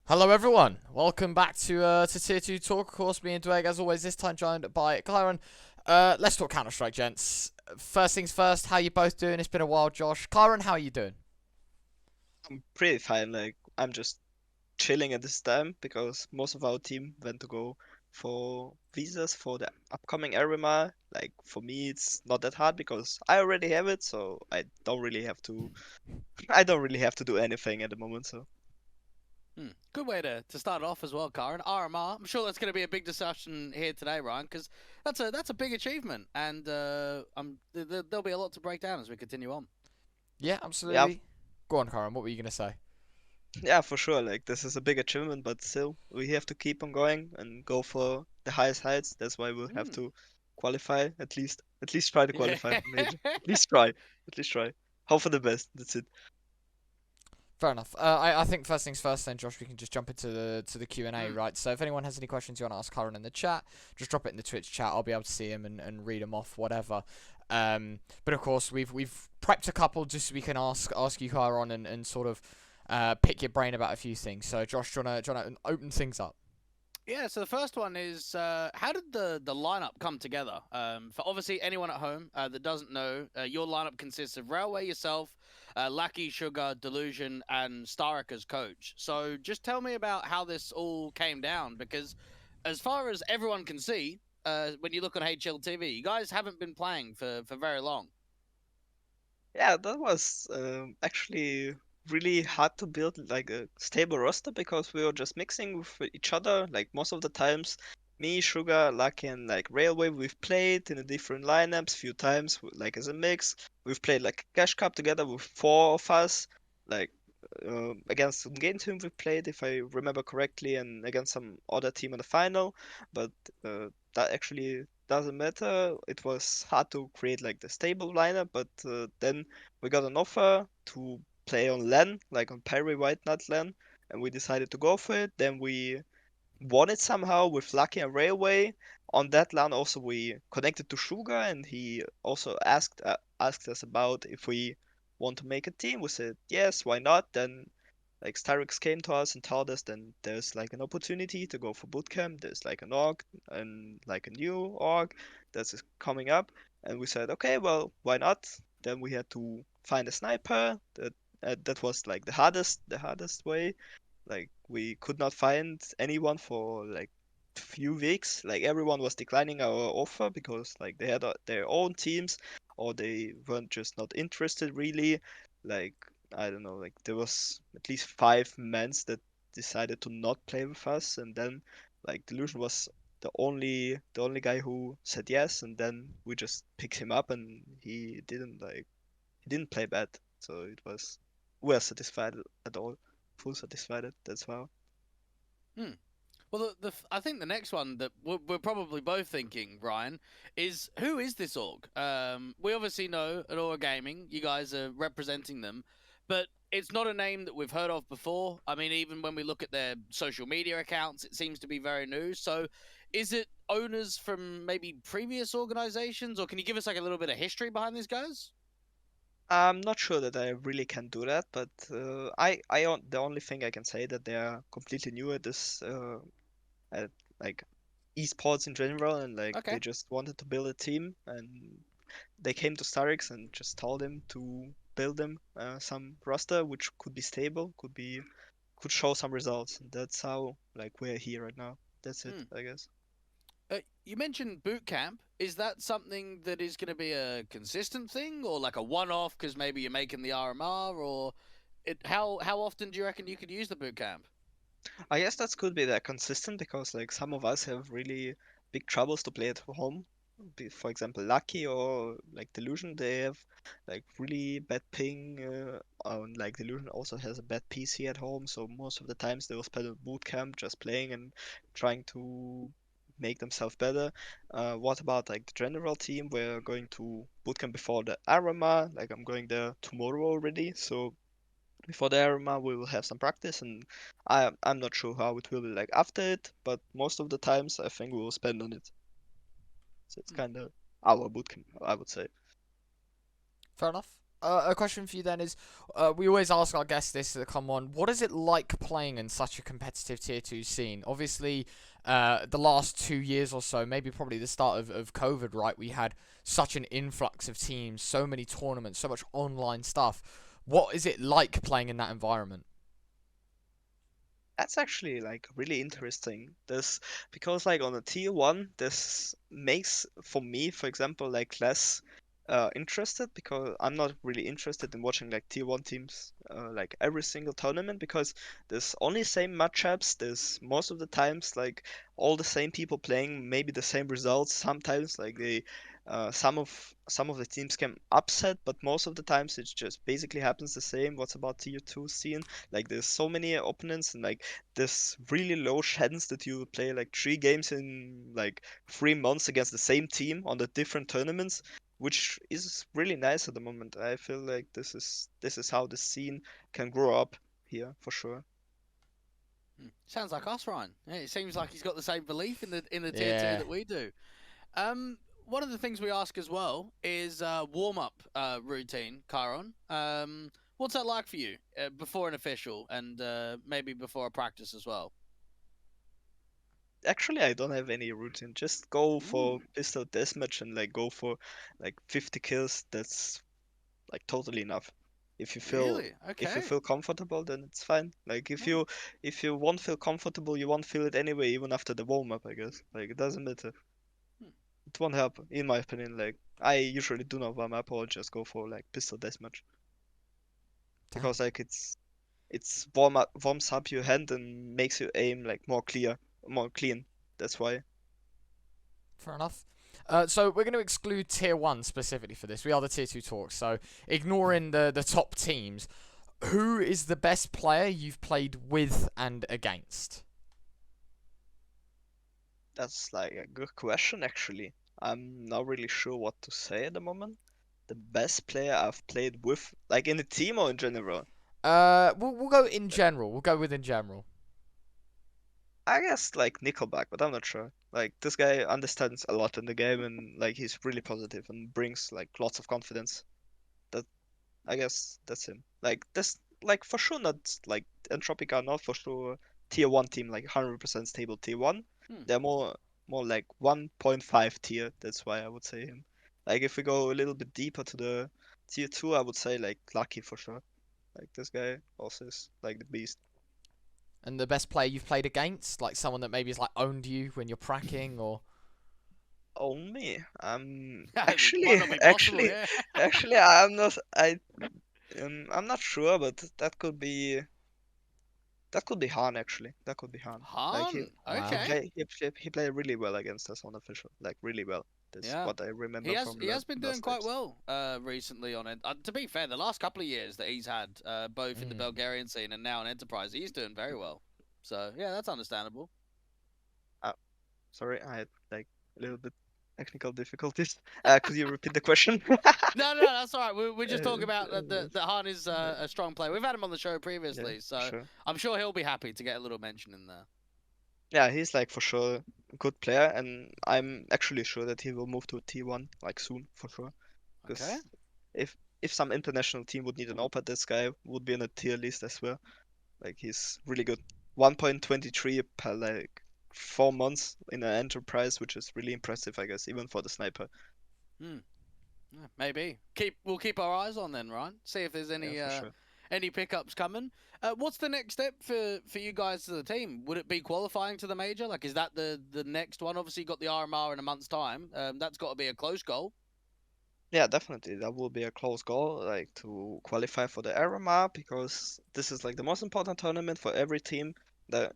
Hello everyone, welcome back to Tier 2 Talk. Of course, me and Dweg, as always, this time joined by KaiR0N. Let's talk Counter-Strike, gents. First things first, how you both doing? It's been a while, Josh. KaiR0N, how are you doing? I'm pretty fine. Like I'm just chilling at this time because most of our team went to go for visas for the upcoming RMR. Like for me, it's not that hard because I already have it, so I don't really have to. I don't really have to do anything at the moment. So Good way to start it off as well, Karen. RMR. I'm sure that's going to be a big discussion here today, Ryan, because that's a big achievement, and there'll be a lot to break down as we continue on. Yeah, yeah, absolutely. Go on, KaiR0N, what were you going to say? yeah, for sure. Like this is a big achievement, but still, we have to keep on going and go for the highest heights. That's why we'll have Mm. to qualify at least. At least try to Yeah. qualify for major. At least try. At least try. Hope for the best. That's it. Fair enough. I think first things first then, Josh, we can just jump into the Q&A, Mm. right? So if anyone has any questions you want to ask KaiR0N in the chat, just drop it in the Twitch chat. I'll be able to see them and read them off, whatever. But of course, we've prepped a couple just so we can ask you, KaiR0N, and sort of pick your brain about a few things. So, Josh, do you want to open things up? Yeah, so the first one is how did the lineup come together? For obviously anyone at home that doesn't know, your lineup consists of Railway, yourself, Lucky, Sugar, Delusion, and Starik as coach. So just tell me about how this all came down, because as far as everyone can see, when you look on HLTV, you guys haven't been playing for very long. Yeah, that was actually really hard to build like a stable roster because we were just mixing with each other. Like most of the times, me, Sugar, Lucky, and like Railway, we've played in a different lineups few times, like as a mix. We've played like Cash Cup together with four of us, like against some game team we played, if I remember correctly, and against some other team in the final. But that actually doesn't matter. It was hard to create like the stable lineup, but then we got an offer to play on LAN, like on Perry White Nut LAN, and we decided to go for it. Then we won it somehow with Lucky and Railway. On that LAN also we connected to Sugar, and he also asked us about if we want to make a team. We said yes, why not? Then like Starix came to us and told us then there's like an opportunity to go for bootcamp. There's like an org and like a new org that's coming up, and we said okay, well why not? Then we had to find a sniper. That was like the hardest way. Like we could not find anyone for like few weeks. Like everyone was declining our offer because like they had their own teams or they weren't just not interested really. Like I don't know, like there was at least 5 men that decided to not play with us, and then like Delusion was the only guy who said yes, and then we just picked him up and he didn't play bad, so it was we're satisfied at all, full satisfied. That's why. Hmm. Well, I think the next one that we're probably both thinking, Ryan, is who is this org? We obviously know at Aura Gaming, you guys are representing them, but it's not a name that we've heard of before. I mean, even when we look at their social media accounts, it seems to be very new. So, is it owners from maybe previous organizations, or can you give us like a little bit of history behind these guys? I'm not sure that I really can do that, but the only thing I can say that they are completely new at this, at like esports in general, and like they Okay. just wanted to build a team, and they came to Starix and just told him to build them some roster which could be stable, could show some results. And that's how like we're here right now. That's it, Hmm. I guess. You mentioned boot camp. Is that something that is going to be a consistent thing, or like a one-off because maybe you're making the RMR, or how often do you reckon you could use the boot camp? I guess that could be that consistent because like some of us have really big troubles to play at home. For example, Lucky or like Delusion, they have like really bad ping. And like Delusion also has a bad PC at home, so most of the times they will spend a boot camp just playing and trying to make themselves better. What about like the general team? We're going to bootcamp before the Arama. Like I'm going there tomorrow already, so before the Arima, we will have some practice, and I'm not sure how it will be like after it, but most of the times I think we will spend on it. So it's Hmm. kind of our bootcamp, I would say. Fair enough. A question for you then is, we always ask our guests this that come on. What is it like playing in such a competitive Tier 2 scene? Obviously, the last 2 years or so, maybe probably the start of COVID, right? We had such an influx of teams, so many tournaments, so much online stuff. What is it like playing in that environment? That's actually like really interesting. This because like on a tier one, this makes for me, for example, like less interested because I'm not really interested in watching like tier one teams like every single tournament because there's only same matchups. There's most of the times like all the same people playing, maybe the same results. Sometimes like they some of the teams can upset, but most of the times it just basically happens the same. What's about tier two scene? Like there's so many opponents and like this really low chance that you play like 3 games in like 3 months against the same team on the different tournaments, which is really nice at the moment. I feel like this is how the scene can grow up here for sure. Sounds like us, Ryan. Yeah, it seems like he's got the same belief in the tier two Yeah. that we do. One of the things we ask as well is warm up routine, KaiR0N. What's that like for you before an official and maybe before a practice as well? Actually, I don't have any routine. Just go for Ooh, pistol deathmatch and like go for like 50 kills. That's like totally enough. If you feel really? if you Okay. feel comfortable, then it's fine. Like if Oh, you won't feel comfortable, you won't feel it anyway, even after the warm up, I guess. Like it doesn't matter. hmm. It won't help, in my opinion. Like I usually do not warm up or just go for like pistol deathmatch Damn. because like it's warms up your hand and makes your aim like more clean. That's why. Fair enough. So we're going to exclude Tier 1 specifically for this. We are the Tier 2 talk. So ignoring the top teams, who is the best player you've played with and against? That's like a good question actually. I'm not really sure what to say at the moment. The best player I've played with, like in a team or in general. We'll go in general. We'll go with in general. I guess like Nickelback, but I'm not sure. Like this guy understands a lot in the game and like he's really positive and brings like lots of confidence. That I guess that's him. Like this, like for sure not like Entropic are not for sure tier one team like 100% stable tier one. Hmm. They're more like 1.5 tier. That's why I would say him. Like if we go a little bit deeper to the tier two, I would say like Lucky for sure. Like this guy also is like the beast. And the best player you've played against, like someone that maybe has like owned you when you're pracking, or Only Might not be possible, yeah. actually I'm not sure, but that could be Han actually. That could be Han. Like Han. wow. he played really well against us on official, like really well. That's Yeah. what I remember from He has been doing last quite times. well recently on it. To be fair, the last couple of years that he's had, both in the Mm. Bulgarian scene and now in Enterprise, he's doing very well. So yeah, that's understandable. Uh, Sorry, I had like a little bit technical difficulties. Could you repeat the question? No, that's all right. We're just talking about Uh, that Han is yeah, a strong player. We've had him on the show yeah, previously, for so sure. I'm sure he'll be happy to get a little mention in there. Yeah, he's like for sure a good player, and I'm actually sure that he will move to T1 like soon for sure. Okay. Because if some international team would need an AWP, this guy would be on a tier list as well. Like he's really good. 1.23 per like 4 months in an enterprise, which is really impressive, I guess, even for the sniper. Hmm. Yeah, maybe. We'll keep our eyes on then, right? See if there's Yeah, for sure. any pickups coming. What's the next step for you guys to the team? Would it be qualifying to the major? Like, is that the next one? Obviously, you got the RMR in a month's time. That's got to be a close goal. Yeah, definitely. That will be a close goal, like to qualify for the RMR, because this is like the most important tournament for every team.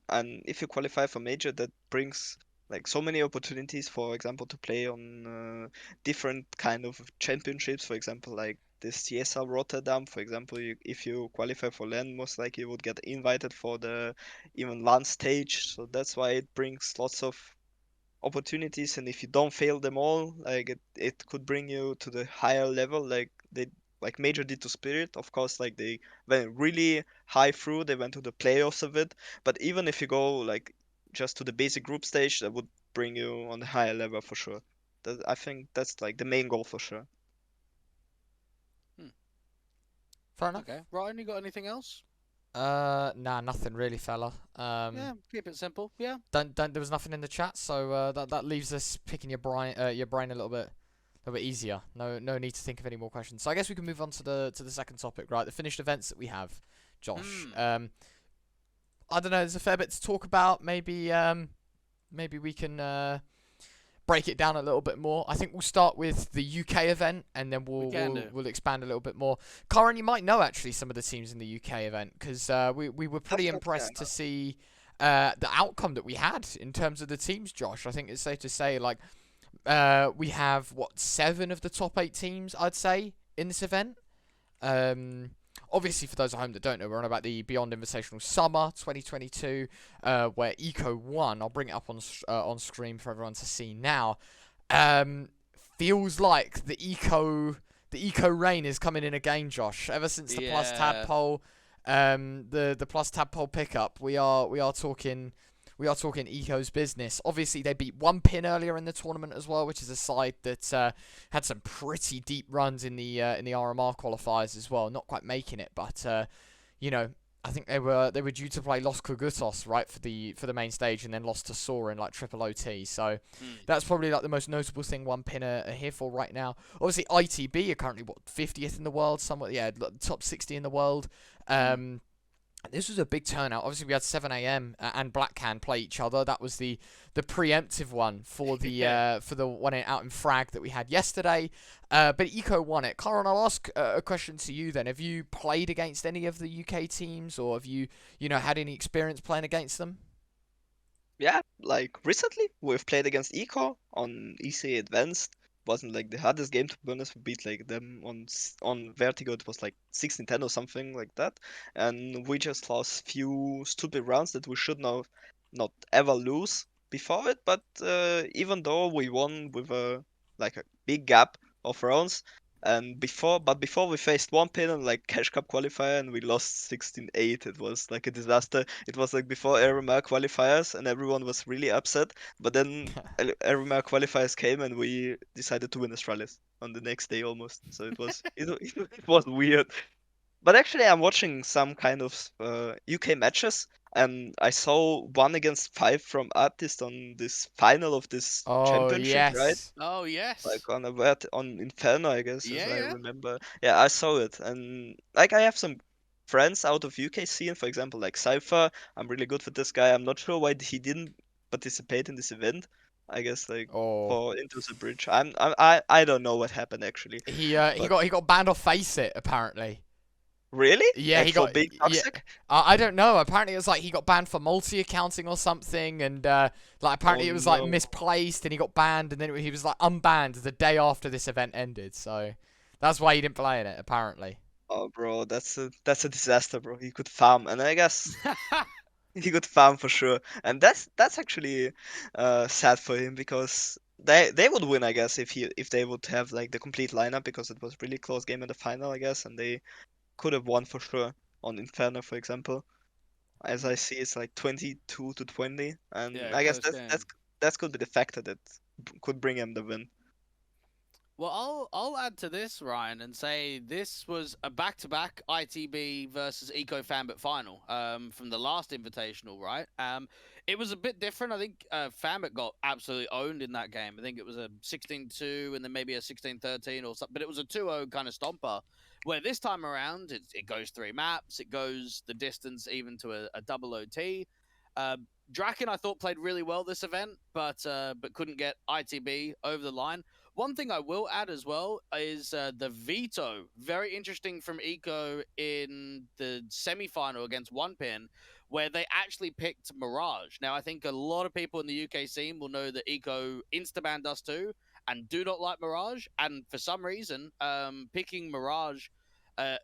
And if you qualify for major, that brings like so many opportunities, for example, to play on different kind of championships. For example, like this CSR Rotterdam. For example, if you qualify for LAN, most likely you would get invited for the even LAN stage. So that's why it brings lots of opportunities, and if you don't fail them all, like it could bring you to the higher level, like Major did to Spirit. Of course, like they went really high through, they went to the playoffs of it, but even if you go like just to the basic group stage, that would bring you on the higher level for sure. I think that's like the main goal for sure. Hmm. Fair enough. Okay, Ryan, you got anything else? Nah, nothing really, fella. Yeah, keep it simple. Yeah. Don't. There was nothing in the chat, so that leaves us picking your brain a little bit easier. No need to think of any more questions. So I guess we can move on to the second topic, right? The finished events that we have, Josh. I don't know. There's a fair bit to talk about. Maybe we can break it down a little bit more. I think we'll start with the UK event, and then we'll expand a little bit more. KaiR0N, you might know actually some of the teams in the UK event, because we were pretty impressed to see the outcome that we had in terms of the teams, Josh. I think it's safe to say, like, we have, 7 of the top 8 teams, I'd say, in this event. Obviously, for those at home that don't know, we're on about the Beyond Invitational Summer 2022, where Eco won. I'll bring it up on screen for everyone to see now. Feels like the Eco reign is coming in again, Josh. Ever since the plus tadpole, the plus tadpole pickup, we are talking Eco's business. Obviously, they beat 1pin earlier in the tournament as well, which is a side that had some pretty deep runs in the RMR qualifiers as well. Not quite making it, but I think they were due to play Los Cogutos, right, for the main stage, and then lost to Sora in like triple OT. So that's probably like the most notable thing 1pin are here for right now. Obviously, ITB are currently 50th in the world, top 60 in the world. This was a big turnout. Obviously, we had 7 AM and Blackcan play each other. That was the preemptive one for the one out in Frag that we had yesterday. But Eco won it. KaiR0N, I'll ask a question to you then. Have you played against any of the UK teams, or have you had any experience playing against them? Yeah, like recently we've played against Eco on EC Advanced. Wasn't like the hardest game, to be honest. We beat like them on Vertigo. It was like 16-10 or something like that, and we just lost few stupid rounds that we should not ever lose before it. But even though we won with a big gap of rounds, and before we faced 1pin and like Cash Cup qualifier, and we lost 16-8. It was like a disaster. It was like before RMR qualifiers, and everyone was really upset. But then RMR qualifiers came, and we decided to win Astralis on the next day almost. So it was it was weird. But actually, I'm watching some kind of UK matches, and I saw 1-5 from Artist on this final of this championship, right? Yes. Oh yes. Like on on Inferno, I guess, as I Yeah. remember. Yeah, I saw it, and like I have some friends out of UK scene, for example, like Cypher. I'm really good with this guy. I'm not sure why he didn't participate in this event. I guess like for Into the Bridge. I don't know what happened actually. He got banned off Face It apparently. Really? Yeah, like he for got being toxic. I don't know. Apparently, it was like he got banned for multi-accounting or something, and like apparently it was like misplaced, and he got banned, and then he was like unbanned the day after this event ended. So that's why he didn't play in it. Apparently. Oh, bro, that's a disaster, bro. He could farm, and I guess he could farm for sure, and that's actually sad for him, because they would win, I guess, if they would have like the complete lineup, because it was really close game in the final, I guess, and they could have won for sure on Inferno, for example. As I see, it's like 22-20, and Yeah, I guess close game. that could be the factor that could bring him the win. Well, I'll add to this, Ryan, and say this was a back-to-back ITB versus Eco Fanbit final from the last Invitational, right? It was a bit different. I think Fanbit got absolutely owned in that game. I think it was a 16-2 and then maybe a 16-13 or something, but it was a 2-0 kind of stomper. Where this time around, it goes 3 maps, it goes the distance even to a double OT. Draken, I thought, played really well this event, but couldn't get ITB over the line. One thing I will add as well is the veto. Very interesting from Eco in the semi-final against 1pin, where they actually picked Mirage. Now, I think a lot of people in the UK scene will know that Eco insta-banned us too, and do not like Mirage. And for some reason, picking Mirage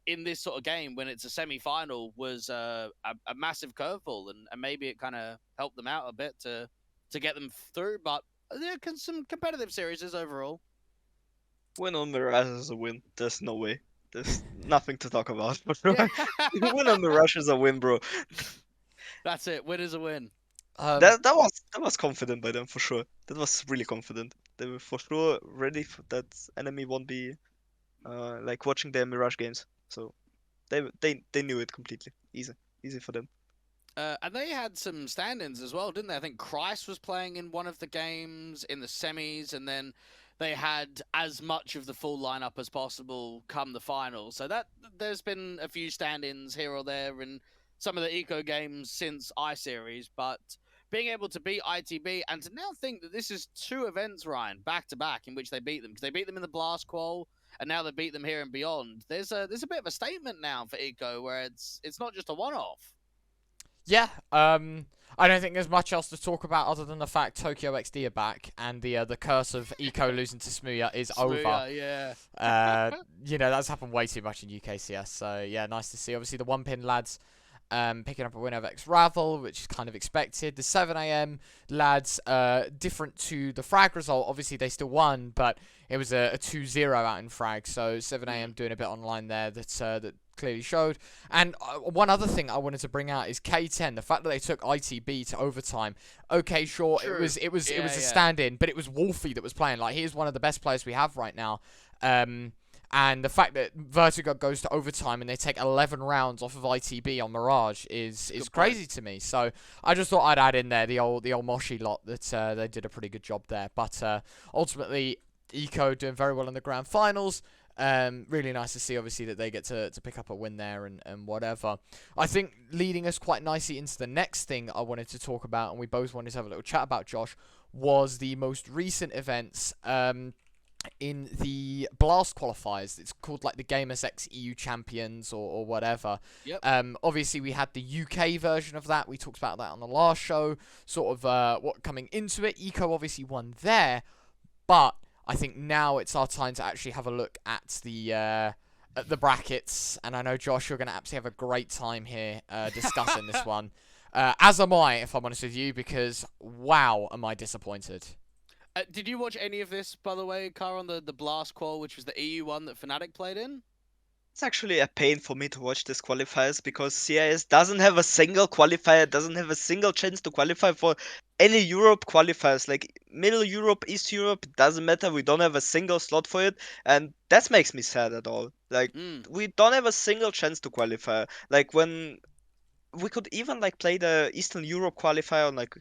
in this sort of game when it's a semi-final was a massive curveball, and maybe it kind of helped them out a bit to get them through. But there are some competitive series overall. Win on Mirage is a win. There's no way. There's nothing to talk about for sure. Win on Mirage is a win, bro. That's it. Win is a win. That was confident by them for sure. That was really confident. They were for sure ready for that enemy won't be like watching their Mirage games. So They knew it completely. Easy for them. And they had some stand-ins as well, didn't they? I think Christ was playing in one of the games in the semis, and then they had as much of the full lineup as possible come the final. So that there's been a few stand-ins here or there in some of the eco games since iSeries, but being able to beat ITB and to now think that this is 2 events, Ryan, back to back, in which they beat them, because they beat them in the Blast Qual and now they beat them here and beyond. There's a bit of a statement now for eco where it's not just a one-off. Yeah, I don't think there's much else to talk about other than the fact Tokyo XD are back and the curse of Eco losing to Smuya is over. Yeah. That's happened way too much in UKCS, so yeah, nice to see. Obviously, the 1-pin lads picking up a win over X-Ravel, which is kind of expected. The 7 AM lads, different to the frag result. Obviously, they still won, but it was a 2-0 out in frag, so 7 AM doing a bit online there that clearly showed. And one other thing I wanted to bring out is K10. The fact that they took ITB to overtime. Okay, sure, True. it was a stand-in, but it was Wolfie that was playing. Like, he is one of the best players we have right now. And the fact that Vertigo goes to overtime and they take 11 rounds off of ITB on Mirage is crazy to me. So I just thought I'd add in there the old Moshi lot that they did a pretty good job there. But ultimately, Eco doing very well in the grand finals. Really nice to see, obviously, that they get to pick up a win there and whatever. I think leading us quite nicely into the next thing I wanted to talk about, and we both wanted to have a little chat about, Josh, was the most recent events in the Blast qualifiers. It's called like the Gamers X EU Champions or whatever. Yep. Obviously, we had the UK version of that. We talked about that on the last show, sort of what coming into it. Eco obviously won there, but I think now it's our time to actually have a look at the brackets, and I know, Josh, you're going to absolutely have a great time here discussing this one. As am I, if I'm honest with you, because wow, am I disappointed. Did you watch any of this, by the way, Car, on the Blast Qual, which was the EU one that Fnatic played in? It's actually a pain for me to watch these qualifiers because CIS doesn't have a single qualifier, doesn't have a single chance to qualify for any Europe qualifiers. Like Middle Europe, East Europe, doesn't matter. We don't have a single slot for it, and that makes me sad at all. Like we don't have a single chance to qualify. Like when we could even like play the Eastern Europe qualifier on like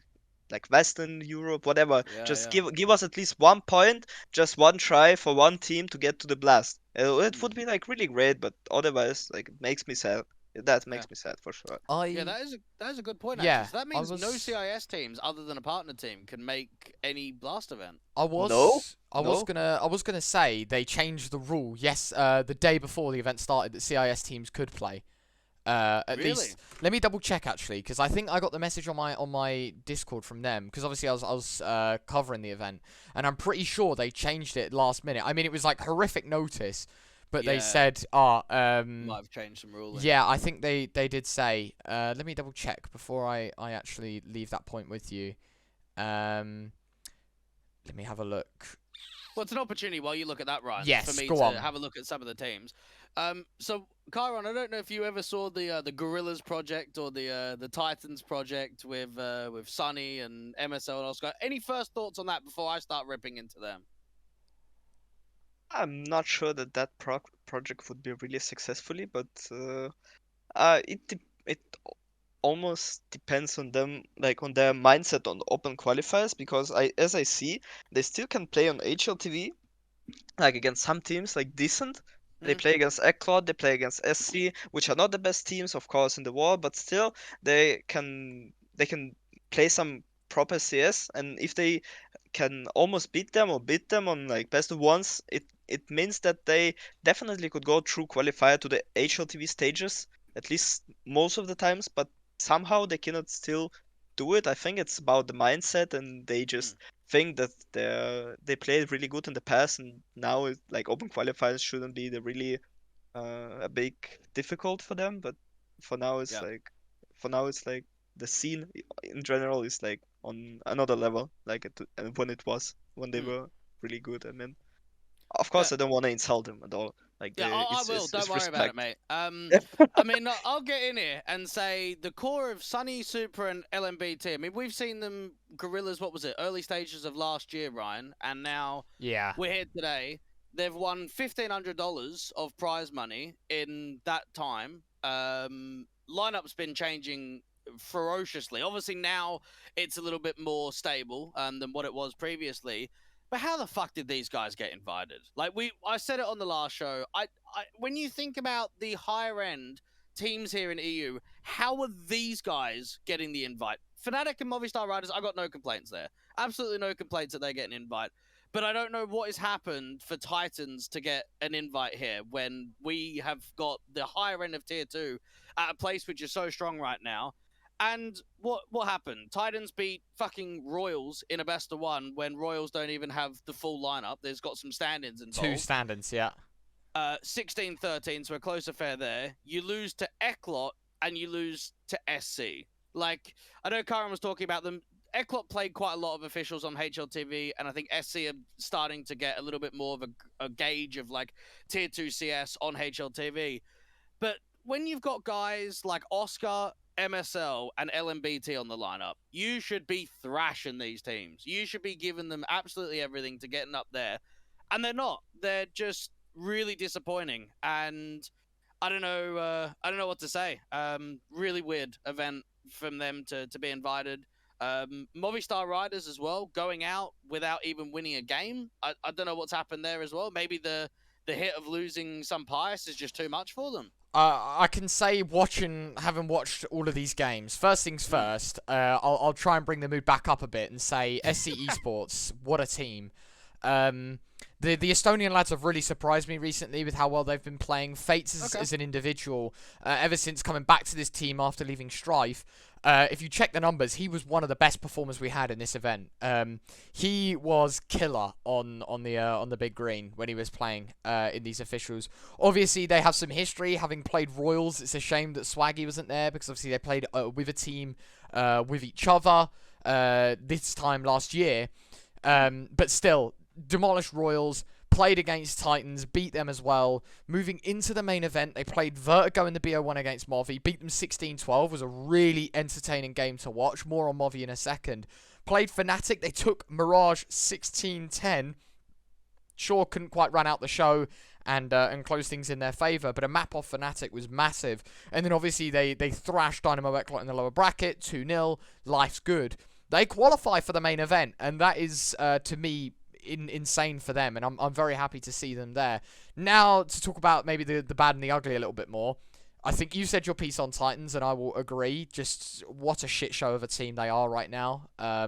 Western Europe, whatever. Just give us at least 1 point, just one try for one team to get to the blast. It would be like really great, but otherwise, like, it makes me sad. That makes me sad for sure. Yeah, that is a good point. Yeah, actually. So that means no CIS teams other than a partner team can make any Blast event. I was gonna say they changed the rule. Yes, the day before the event started, that CIS teams could play. At least, let me double check actually, because I think I got the message on my Discord from them, because obviously I was covering the event, and I'm pretty sure they changed it last minute. I mean, it was like horrific notice, but they said, might have changed some rules. Yeah, I think they did say. Let me double check before I actually leave that point with you. Let me have a look. Well, it's an opportunity while you look at that, Ryan. Yes, for me go to on. have a look at some of the teams. So KaiR0N, I don't know if you ever saw the Gorillas project or the Titans project with Sunny and MSL and Oscar. Any first thoughts on that before I start ripping into them? I'm not sure that project would be really successfully, but it almost depends on them, like on their mindset on open qualifiers, because as I see, they still can play on HLTV, like against some teams, like decent. They play against Eclod, they play against SC, which are not the best teams, of course, in the world, but still they can play some proper CS, and if they can almost beat them or beat them on like best of ones, it means that they definitely could go through qualifier to the HLTV stages, at least most of the times, but somehow they cannot still do it. I think it's about the mindset, and they just think that they played really good in the past, and now it's like open qualifiers shouldn't be the really a big difficult for them. But for now it's like the scene in general is like on another level, like when they were really good. I mean, of course, I don't want to insult them at all. Like, I will. Don't worry about it, mate. I mean, I'll get in here and say the core of Sunny, Super, and LMBT. I mean, we've seen them Gorillas. What was it? Early stages of last year, Ryan, and now we're here today. They've won $1,500 of prize money in that time. Lineup's been changing ferociously. Obviously now it's a little bit more stable than what it was previously. But how the fuck did these guys get invited? Like I said it on the last show. When you think about the higher end teams here in EU, how are these guys getting the invite? Fnatic and Movistar Riders, I got no complaints there. Absolutely no complaints that they get an invite. But I don't know what has happened for Titans to get an invite here when we have got the higher end of tier 2 at a place which is so strong right now. And what happened? Titans beat fucking Royals in a best of 1 when Royals don't even have the full lineup. There's got some stand-ins involved. 2 stand-ins, yeah. 16-13, so a close affair there. You lose to Eklot and you lose to SC. Like, I know KaiR0N was talking about them. Eklot played quite a lot of officials on HLTV, and I think SC are starting to get a little bit more of a gauge of like tier 2 CS on HLTV. But when you've got guys like Oscar, MSL, and LMBT on the lineup, you should be thrashing these teams. You should be giving them absolutely everything to getting up there. And they're not. They're just really disappointing. And I don't know what to say. Really weird event from them to be invited. Movistar Riders as well, going out without even winning a game. I don't know what's happened there as well. Maybe the hit of losing some Pius is just too much for them. I can say having watched all of these games, first things first, I'll try and bring the mood back up a bit and say SC Esports, what a team. The Estonian lads have really surprised me recently with how well they've been playing. Fates as an individual, ever since coming back to this team after leaving Strife, if you check the numbers, he was one of the best performers we had in this event. He was killer on the big green when he was playing in these officials. Obviously, they have some history having played Royals. It's a shame that Swaggy wasn't there because obviously they played with a team with each other this time last year. But still, demolished Royals, played against Titans, beat them as well. Moving into the main event, they played Vertigo in the BO1 against Movi, beat them 16-12, was a really entertaining game to watch. More on Movi in a second. Played Fnatic, they took Mirage 16-10. Sure, couldn't quite run out the show and close things in their favour, but a map off Fnatic was massive. And then obviously they thrashed Dynamo Eklot in the lower bracket, 2-0, life's good. They qualify for the main event, and that is, to me, insane for them, and I'm very happy to see them there. Now, to talk about maybe the bad and the ugly a little bit more, I think you said your piece on Titans, and I will agree. Just what a shit show of a team they are right now. I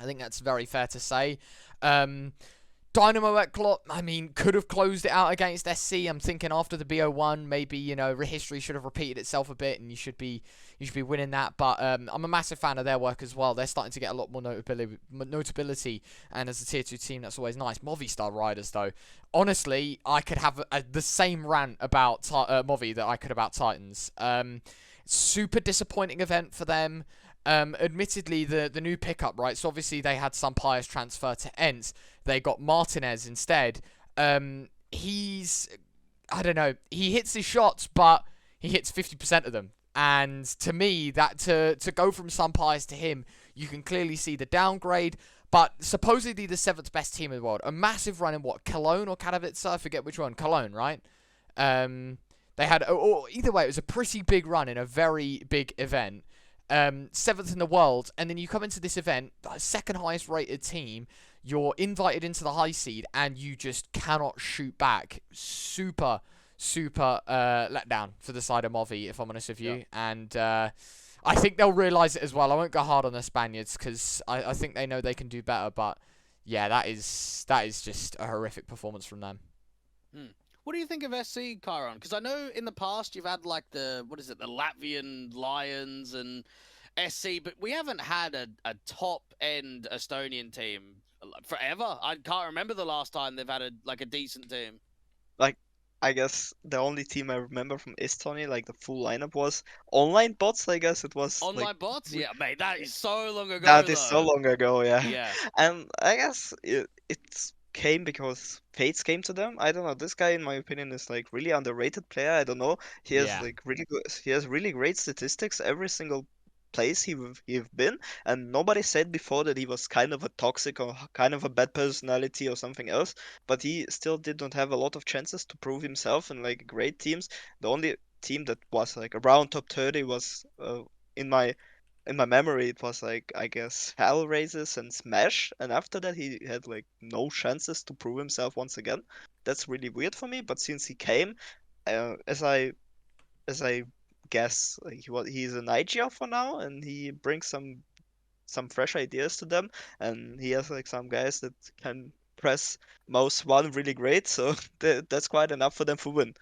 think that's very fair to say. Dynamo Eklot, I mean, could have closed it out against SC. I'm thinking after the BO1, maybe, you know, history should have repeated itself a bit and you should be winning that. But I'm a massive fan of their work as well. They're starting to get a lot more notability, and as a tier 2 team, that's always nice. Movistar Riders, though, honestly, I could have the same rant about Movi that I could about Titans. Super disappointing event for them. Admittedly, the new pickup, right? So obviously they had some Pius transfer to Ents. They got Martinez instead. He's, I don't know, he hits his shots, but he hits 50% of them. And to me, that to go from some Pius to him, you can clearly see the downgrade. But supposedly the 7th best team in the world. A massive run in what, Cologne or Katowice? I forget which one. Cologne, right? They had, or either way, it was a pretty big run in a very big event. 7th in the world, and then you come into this event, second highest rated team, you're invited into the high seed, and you just cannot shoot back. Super let down for the side of Movi, if I'm honest with you. Yeah. And I think they'll realise it as well. I won't go hard on the Spaniards, because I think they know they can do better, but yeah, that is just a horrific performance from them. What do you think of SC, KaiR0N? Because I know in the past you've had like the Latvian Lions and SC, but we haven't had a top-end Estonian team forever. I can't remember the last time they've had a decent team. Like, I guess the only team I remember from Estonia, like the full lineup, was Online Bots. I guess it was Online Bots. Yeah, mate, that is so long ago. That is so long ago. Yeah. Yeah. And I guess it's came because Fates came to them. I don't know. This guy, in my opinion, is like really underrated player. I don't know. He has like really good. He has really great statistics. Every single place he've been, and nobody said before that he was kind of a toxic or kind of a bad personality or something else, but he still did not have a lot of chances to prove himself in like great teams. The only team that was like around top 30 was in my memory, it was like, I guess, Hell Races and Smash, and after that he had like no chances to prove himself once again. That's really weird for me. But since he came, as I guess, like, he's an IGL for now, and he brings some fresh ideas to them, and he has like some guys that can press mouse one really great, so that's quite enough for them to win.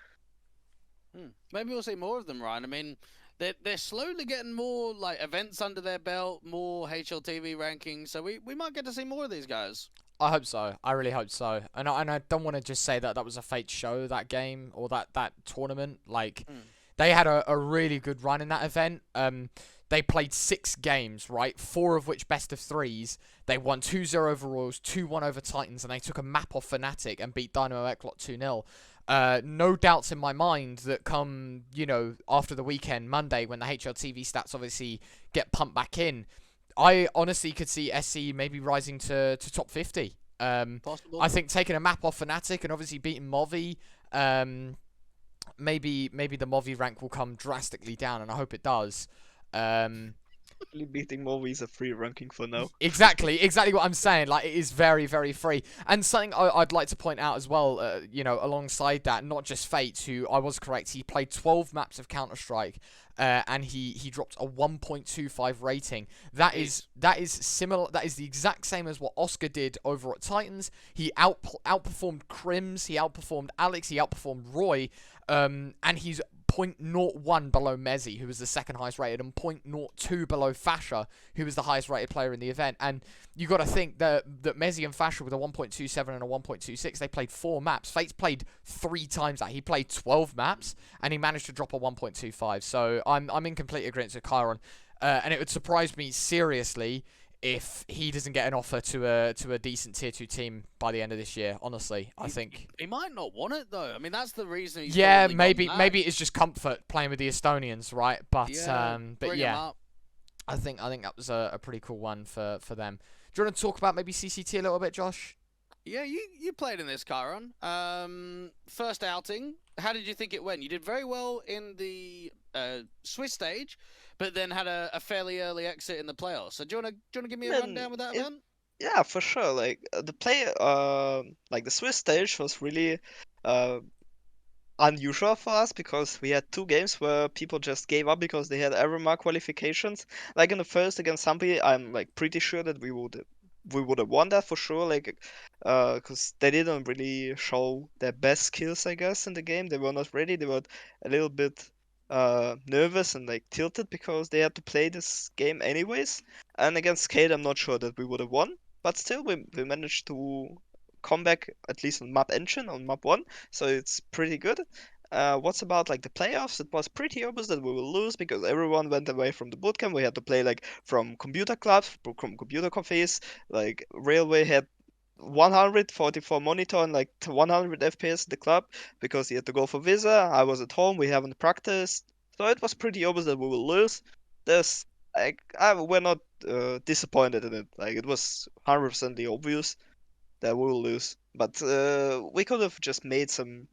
Maybe we'll see more of them, Ryan. I mean, they're slowly getting more like events under their belt, more HLTV rankings, so we might get to see more of these guys. I hope so. I really hope so. And I don't want to just say that was a fate show, that game, or that tournament. Like, they had a really good run in that event. They played 6 games, right? 4 of which best of 3s. They won 2-0 over Royals, 2-1 over Titans, and they took a map off Fnatic and beat Dynamo Eklot 2-0. No doubts in my mind that come, after the weekend, Monday, when the HLTV stats obviously get pumped back in, I honestly could see SC maybe rising to top 50. Possible. I think taking a map off Fnatic and obviously beating Movi, maybe the Movi rank will come drastically down, and I hope it does. Beating Movi is a free ranking for now. Exactly what I'm saying. Like, it is very, very free. And something I'd like to point out as well, alongside that, not just Fate, who I was correct, he played 12 maps of Counter-Strike, and he dropped a 1.25 rating. That is similar. That is the exact same as what Oscar did over at Titans. He outperformed Crims, he outperformed Alex, he outperformed Roy, and he's 0.01 below Mezzi, who was the second highest rated, and 0.02 below Fasha, who was the highest rated player in the event. And you got to think that Mezzi and Fasha with a 1.27 and a 1.26, they played 4 maps. Fate's played 3 times that. He played 12 maps, and he managed to drop a 1.25. So I'm in complete agreement with KaiR0N, and it would surprise me seriously if he doesn't get an offer to a decent tier 2 team by the end of this year. Honestly, I think he might not want it though. I mean, that's the reason. He's maybe it's just comfort playing with the Estonians, right? But yeah, I think that was a pretty cool one for them. Do you want to talk about maybe CCT a little bit, Josh? Yeah, you played in this, KaiR0N. First outing, how did you think it went? You did very well in the Swiss stage, but then had a fairly early exit in the playoffs. So do you want to give me a rundown with that event? Yeah, for sure. Like the like the Swiss stage was really unusual for us because we had 2 games where people just gave up because they had RMR qualifications. Like in the first against Sampi, I'm like pretty sure that we would have won that for sure. Like, because they didn't really show their best skills, I guess, in the game. They were not ready. They were a little bit nervous and like tilted because they had to play this game anyways. And against Kate, I'm not sure that we would have won, but still we managed to come back at least on map engine on map 1, so it's pretty good. What's about like the playoffs? It was pretty obvious that we will lose because everyone went away from the bootcamp. We had to play like from computer clubs, from computer cafes. Like Railway had 144 monitor and like 100 FPS at the club because he had to go for visa. I was at home. We haven't practiced, so it was pretty obvious that we will lose. There's like we're not disappointed in it. Like it was 100% obvious that we will lose, but we could have just made some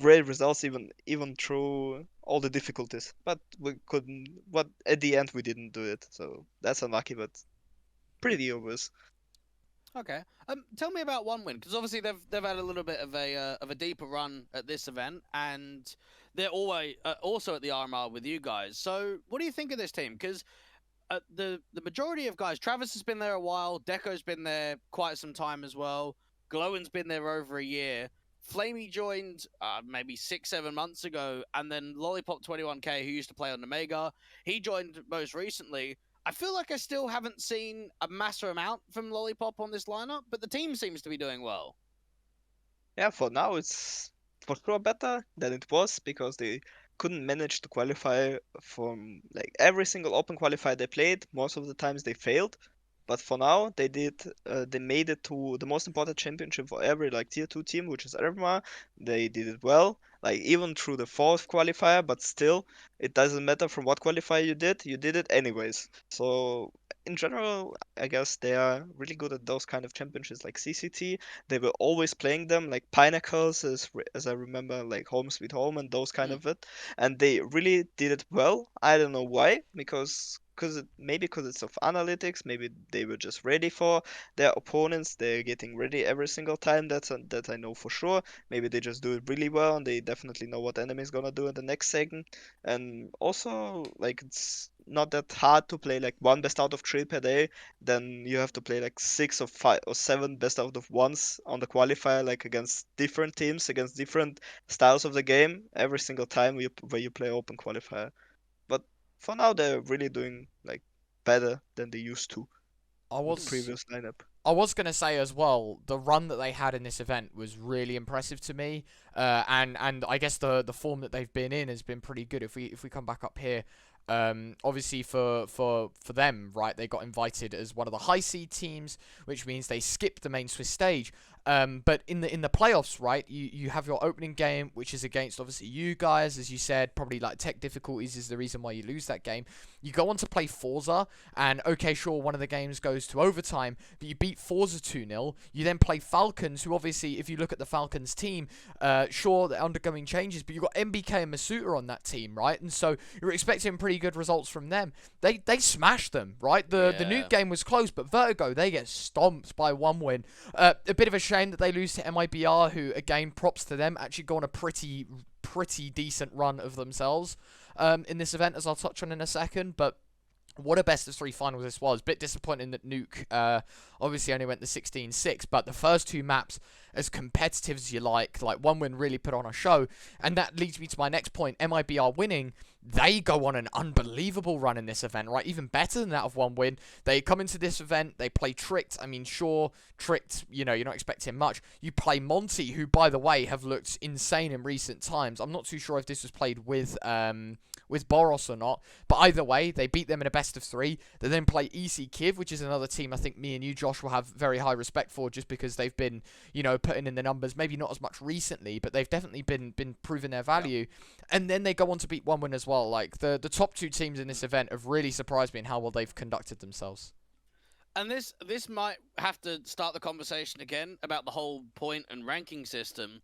great results even through all the difficulties, but we couldn't. But at the end we didn't do it, so that's unlucky, but pretty obvious. Okay. Tell me about one win, because obviously they've had a little bit of a deeper run at this event, and they're always also at the RMR with you guys. So what do you think of this team? Because the majority of guys, Travis has been there a while, Deco's been there quite some time as well, Glowin's been there over a year, Flamey joined maybe 6-7 months ago, and then Lollipop 21K, who used to play on the Mega, he joined most recently. I feel like I still haven't seen a massive amount from Lollipop on this lineup, but the team seems to be doing well. Yeah, for now it's for sure better than it was because they couldn't manage to qualify from like every single open qualifier they played. Most of the times they failed. But for now, they made it to the most important championship for every like tier 2 team, which is RMR. They did it well, like even through the fourth qualifier, but still, it doesn't matter from what qualifier you did it anyways. So in general, I guess they are really good at those kind of championships like CCT. They were always playing them like Pinnacles, as I remember, like Home Sweet Home and those kind Mm. of it, and they really did it well. I don't know why, maybe because it's of analytics, maybe they were just ready for their opponents. They're getting ready every single time. That I know for sure. Maybe they just do it really well, and they definitely know what the enemy is gonna do in the next second. And also, like it's not that hard to play like one best out of three per day. Then you have to play like 6 or 5 or 7 best out of ones on the qualifier, like against different teams, against different styles of the game every single time where you play open qualifier. But for now, they're really doing like better than they used to I with the was previous lineup. I was gonna say as well, the run that they had in this event was really impressive to me, and I guess the form that they've been in has been pretty good. If we come back up here, obviously for them, right, they got invited as one of the high seed teams, which means they skipped the main Swiss stage. But in the playoffs, right, you have your opening game, which is against obviously you guys, as you said, probably like tech difficulties is the reason why you lose that game. You go on to play Forza, and okay, sure, one of the games goes to overtime, but you beat Forza 2-0. You then play Falcons, who obviously, if you look at the Falcons team, sure, they're undergoing changes, but you've got MBK and Masuta on that team, right? And so you're expecting pretty good results from them. They smashed them, right? The nuke game was close, but Vertigo, they get stomped by one win. A bit of a shame that they lose to MIBR, who, again, props to them, actually go on a pretty decent run of themselves in this event, as I'll touch on in a second. But what a best of 3 finals this was. Bit disappointing that Nuke obviously only went the 16-6, but the first 2 maps, as competitive as you like one win really put on a show. And that leads me to my next point. MIBR winning, they go on an unbelievable run in this event, right? Even better than that of 1 win. They come into this event, they play Tricked. I mean, sure, Tricked, you know, you're not expecting much. You play Monty, who, by the way, have looked insane in recent times. I'm not too sure if this was played with Boros or not, but either way, they beat them in a best of 3. They then play EC Kiv, which is another team I think me and you, Josh, will have very high respect for, just because they've been, you know, putting in the numbers, maybe not as much recently, but they've definitely been proving their value. Yeah. And then they go on to beat 1 win as well. Like, the top 2 teams in this event have really surprised me in how well they've conducted themselves. And this might have to start the conversation again about the whole point and ranking system,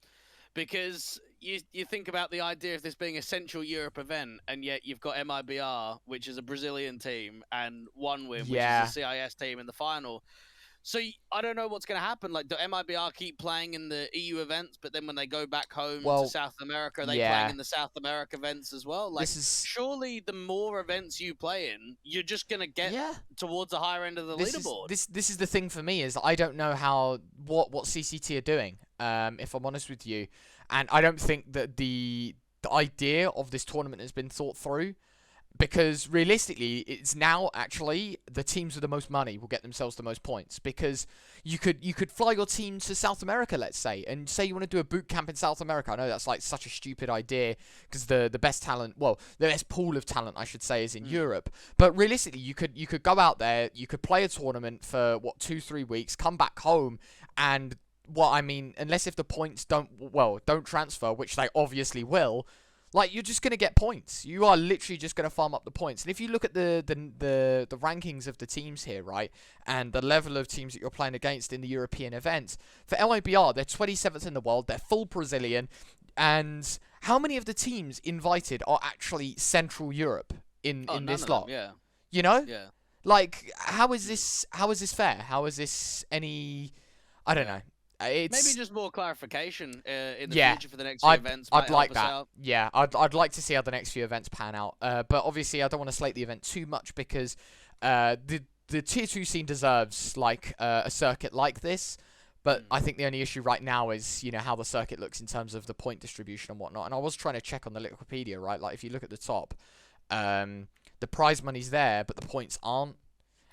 because you think about the idea of this being a Central Europe event, and yet you've got MIBR, which is a Brazilian team, and 1win, which is a CIS team in the final. So I don't know what's going to happen. Like, do MIBR keep playing in the EU events, but then when they go back home to South America, they playing in the South America events as well? Like, surely the more events you play in, you're just going to get towards the higher end of the leaderboard. This is the thing for me, is I don't know what CCT are doing, if I'm honest with you. And I don't think that the idea of this tournament has been thought through. Because realistically, it's now actually the teams with the most money will get themselves the most points. Because you could fly your team to South America, let's say, and say you want to do a boot camp in South America. I know that's like such a stupid idea, because the best talent, well, the best pool of talent, I should say, is in Europe. But realistically, you could go out there, you could play a tournament for 2-3 weeks, come back home, and I mean, unless if the points don't transfer, which they obviously will. Like, you're just going to get points. You are literally just going to farm up the points. And if you look at the rankings of the teams here, right, and the level of teams that you're playing against in the European events, for LIBR, they're 27th in the world. They're full Brazilian. And how many of the teams invited are actually Central Europe in this lot? Yeah. You know? Yeah. Like, how is this fair? How is this any... I don't know. Maybe just more clarification in the future for the next few events. I'd like that. Out. Yeah, I'd like to see how the next few events pan out. But obviously, I don't want to slate the event too much, because the tier 2 scene deserves like a circuit like this. But I think the only issue right now is, you know, how the circuit looks in terms of the point distribution and whatnot. And I was trying to check on the Wikipedia, right? Like, if you look at the top, the prize money's there, but the points aren't.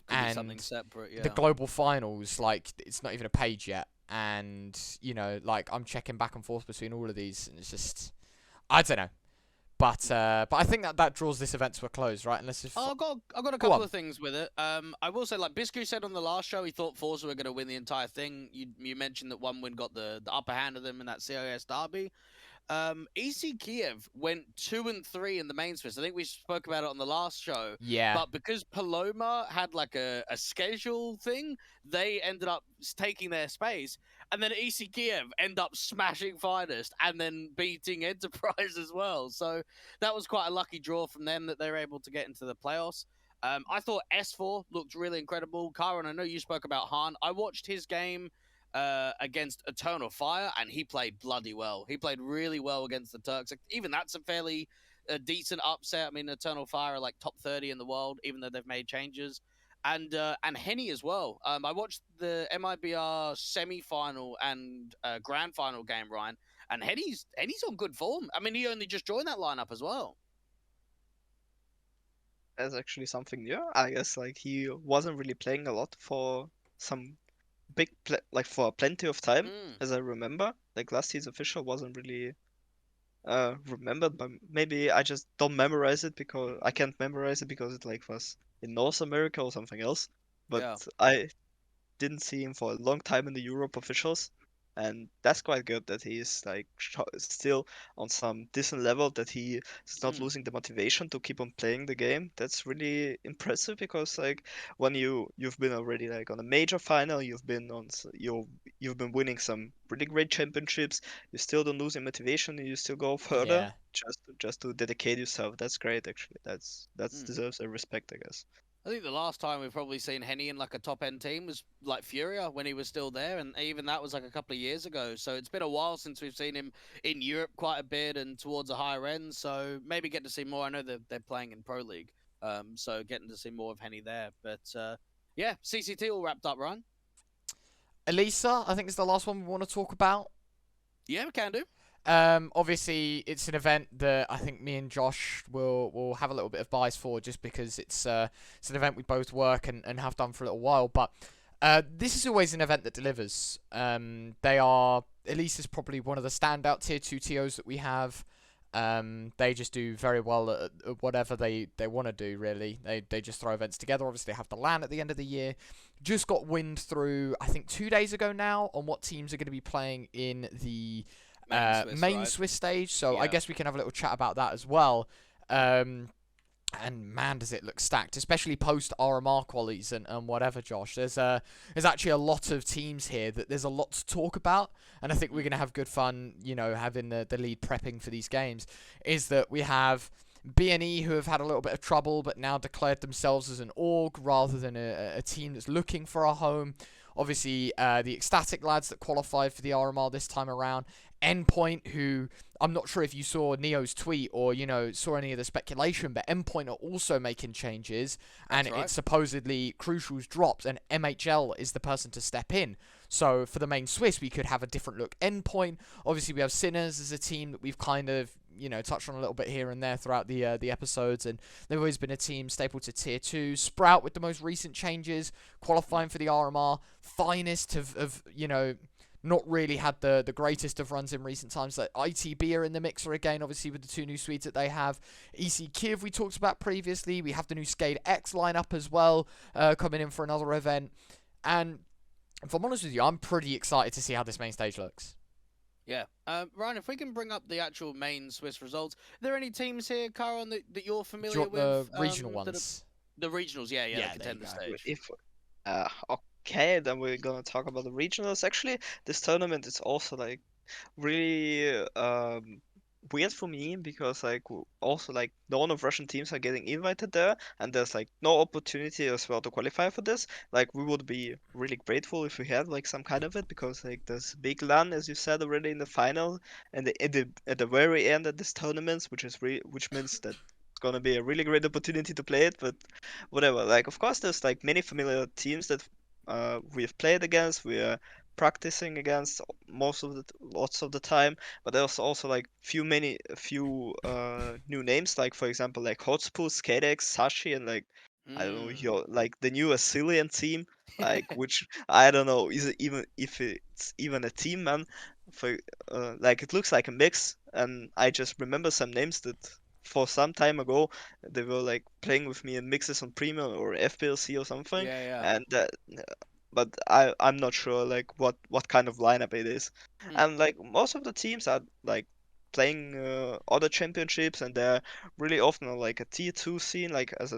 And something separate. Yeah. The global finals, like, it's not even a page yet. And, you know, like, I'm checking back and forth between all of these, and it's just, I don't know. But I think that draws this event to a close, right? Unless if I've got a Go couple on. of things with it. I will say, like Biscu said on the last show, he thought Forza were going to win the entire thing. You mentioned that one win got the upper hand of them in that CIS derby. EC Kiev went 2-3 in the main Swiss. I think we spoke about it on the last show. yeah, But because Paloma had like a schedule thing, they ended up taking their space. And then EC Kiev end up smashing Finest and then beating Enterprise as well. So that was quite a lucky draw from them that they were able to get into the playoffs. I thought S4 looked really incredible. KaiR0N, I know you spoke about Han. I watched his game against Eternal Fire, and he played bloody well. He played really well against the Turks. Even that's a fairly decent upset. I mean, Eternal Fire are like top 30 in the world, even though they've made changes. And Henny as well. I watched the MIBR semi-final and grand final game, Ryan, and Henny's on good form. I mean, he only just joined that lineup as well. That's actually something new. I guess like he wasn't really playing a lot for some like for plenty of time, as I remember. Like last year's official wasn't really remembered, but maybe I just don't memorize it because I can't memorize it because it like was in North America or something else. But Yeah. I didn't see him for a long time in the Europe officials, and that's quite good that he's like still on some decent level, that he is not losing the motivation to keep on playing the game. That's really impressive because like when you've been already like on a major final, you've been you've been winning some really great championships, you still don't lose your motivation, and you still go further just to dedicate yourself. That's great actually. That's deserves a respect, I guess. I think the last time we've probably seen Henny in like a top end team was like Furia when he was still there, and even that was like a couple of years ago. So it's been a while since we've seen him in Europe quite a bit and towards a higher end. So maybe get to see more. I know they're playing in Pro League, so getting to see more of Henny there. But yeah, CCT all wrapped up, Ryan. Elisa, I think is the last one we want to talk about. Yeah, we can do. Obviously, it's an event that I think me and Josh will have a little bit of bias for, just because it's an event we both work and have done for a little while. But this is always an event that delivers. Elisa's probably one of the standout tier 2 TOs that we have. They just do very well at whatever they want to do, really. They just throw events together. Obviously, they have the LAN at the end of the year. Just got wind through, I think, 2 days ago now on what teams are going to be playing in the main Swiss stage, so yeah. I guess we can have a little chat about that as well. And man, does it look stacked, especially post RMR qualies and whatever, Josh. There's actually a lot of teams here that there's a lot to talk about, and I think we're going to have good fun, you know, having the lead prepping for these games. Is that we have BNE, who have had a little bit of trouble but now declared themselves as an org rather than a team that's looking for a home. Obviously, the Ecstatic lads that qualified for the RMR this time around. Endpoint, who I'm not sure if you saw Neo's tweet or, you know, saw any of the speculation, but Endpoint are also making changes, and it's supposedly Crucial's dropped, and MHL is the person to step in. So for the main Swiss, we could have a different look Endpoint. Obviously, we have Sinners as a team that we've kind of, you know, touched on a little bit here and there throughout the episodes, and they've always been a team staple to tier 2. Sprout with the most recent changes, qualifying for the RMR. Finest have you know, not really had the greatest of runs in recent times. Like ITB are in the mixer again, obviously, with the 2 new Swedes that they have. EC Kiev we talked about previously. We have the new Skade X lineup as well, coming in for another event. And if I'm honest with you, I'm pretty excited to see how this main stage looks. Yeah. Ryan, if we can bring up the actual main Swiss results, are there any teams here, KaiR0N, that you're familiar with? The regional ones. The regionals, yeah, the contender stage. Okay, then we're gonna talk about the regionals. Actually, this tournament is also like really weird for me because like also like none of Russian teams are getting invited there, and there's like no opportunity as well to qualify for this. Like we would be really grateful if we had like some kind of it, because like there's big LAN, as you said already, in the final and at the very end of this tournament, which means that it's gonna be a really great opportunity to play it. But whatever, like of course there's like many familiar teams that we've played against, we are practicing against lots of the time, but there's also like few new names, like for example like Hotspur, Skadex, Sashi, and like I don't know, like the new Assyrian team, like which I don't know if it's even a team, man. For like it looks like a mix, and I just remember some names that for some time ago, they were like playing with me in mixes on Primo or FPLC or something, Yeah. and but I'm not sure like what kind of lineup it is. Hmm. And like most of the teams are like playing other championships, and they're really often on like a tier 2 scene, like as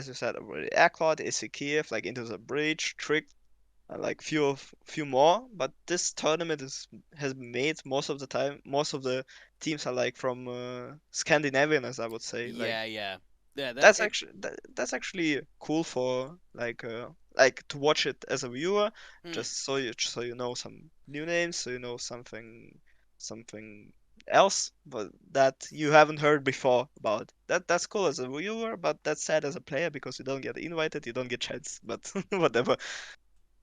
you said already, Aircloud, AC Kiev, like Into the Bridge, Trick, like few more. But this tournament has been made most of the time. Most of the teams are like from Scandinavian, as I would say. Like Yeah. That that's it. actually that's actually cool for like to watch it as a viewer, Hmm. just so you know some new names, so you know something else, but that you haven't heard before about. That's cool as a viewer, but that's sad as a player because you don't get invited, you don't get chance. But whatever.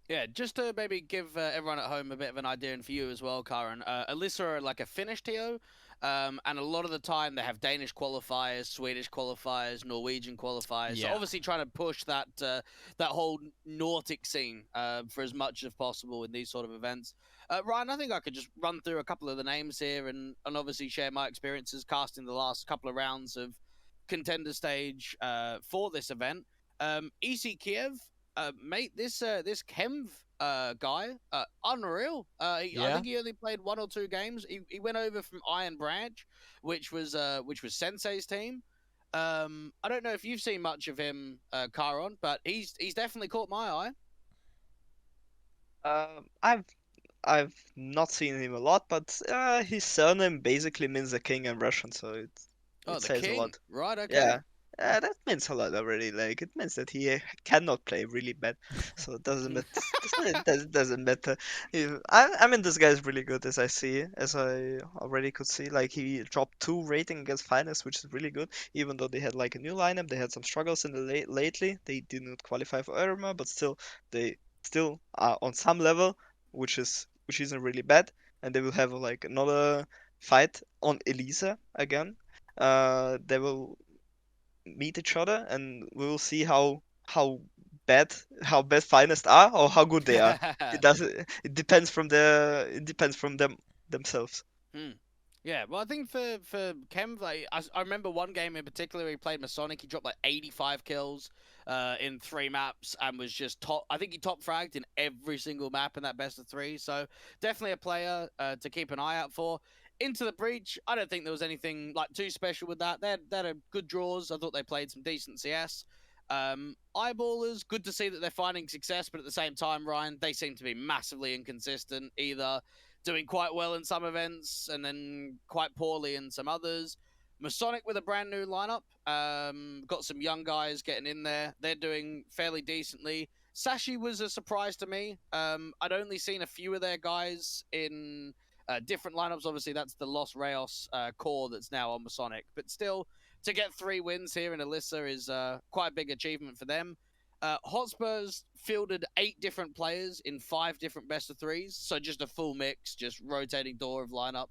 Yeah, just to maybe give everyone at home a bit of an idea, and for you as well, KaiR0N. Elisa are like a Finnish TO, and a lot of the time they have Danish qualifiers, Swedish qualifiers, Norwegian qualifiers. So Yeah. obviously trying to push that that whole Nordic scene for as much as possible in these sort of events. Ryan, I think I could just run through a couple of the names here and obviously share my experiences casting the last couple of rounds of contender stage for this event. EC Kiev. Mate, this Kemv guy, unreal. I Yeah. think he only played 1 or 2 games. He went over from Iron Branch, which was Sensei's team. I don't know if you've seen much of him, KaiR0N, but he's definitely caught my eye. I've not seen him a lot, but his surname basically means the king in Russian, so Oh, it the says a king, lot. right? Okay. Yeah, that means a lot already. Like it means that he cannot play really bad, so it doesn't matter. Doesn't matter. I mean, this guy is really good, as I already could see. Like he dropped 2 rating against finals, which is really good. Even though they had like a new lineup, they had some struggles in the lately. They did not qualify for RMR, but still, they still are on some level, which isn't really bad. And they will have like another fight on Elisa again. They will meet each other, and we will see how bad finest are or how good they are. It depends from them themselves. Hmm. Yeah, well, I think for Kev, like, I remember one game in particular he played Masonic. He dropped like 85 kills in 3 maps and was just top. I think he top fragged in every single map in that best of 3. So definitely a player to keep an eye out for. Into the Breach, I don't think there was anything like too special with that. They had good draws. I thought they played some decent CS. Eyeballers, good to see that they're finding success, but at the same time, Ryan, they seem to be massively inconsistent. Either doing quite well in some events and then quite poorly in some others. Masonic with a brand new lineup. Got some young guys getting in there. They're doing fairly decently. Sashi was a surprise to me. I'd only seen a few of their guys in different lineups. Obviously, that's the Los Reyes core that's now on Masonic. But still, to get 3 wins here in Elisa is quite a big achievement for them. Hotspurs fielded 8 different players in 5 different best of 3s, so just a full mix, just rotating door of lineup,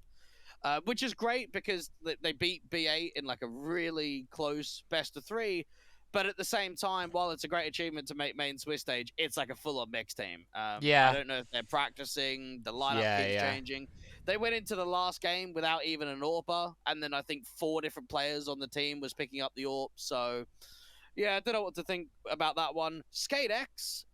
which is great because they beat B8 in like a really close best of 3. But at the same time, while it's a great achievement to make main Swiss stage, it's like a full-on mix team. I Yeah. don't know if they're practicing, the lineup Yeah, keeps yeah. changing. They went into the last game without even an AWPer, and then I think 4 different players on the team was picking up the AWP, so yeah, I don't know what to think about that one. Skate X,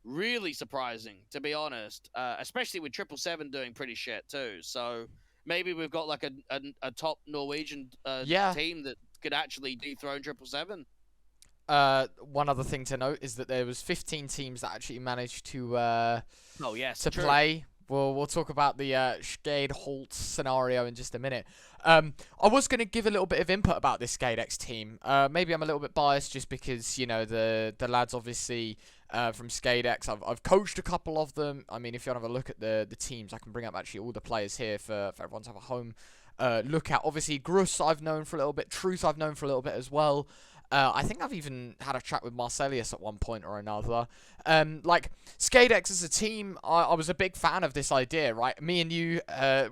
really surprising, to be honest, especially with 777 doing pretty shit too. So maybe we've got like a top Norwegian Yeah. team that could actually dethrone 777. One other thing to note is that there was 15 teams that actually managed to Oh yes, to true. play. We'll talk about the Skade Holt scenario in just a minute. I was going to give a little bit of input about this Skade X team. Maybe I'm a little bit biased just because, you know, the lads obviously from Skade X, I've coached a couple of them. I mean, if you want to have a look at the teams, I can bring up actually all the players here for everyone to have a home look at. Obviously, Gruss I've known for a little bit. Truth I've known for a little bit as well. I think I've even had a chat with Marcelius at one point or another. Like, Skadex as a team, I was a big fan of this idea, right? Me and you,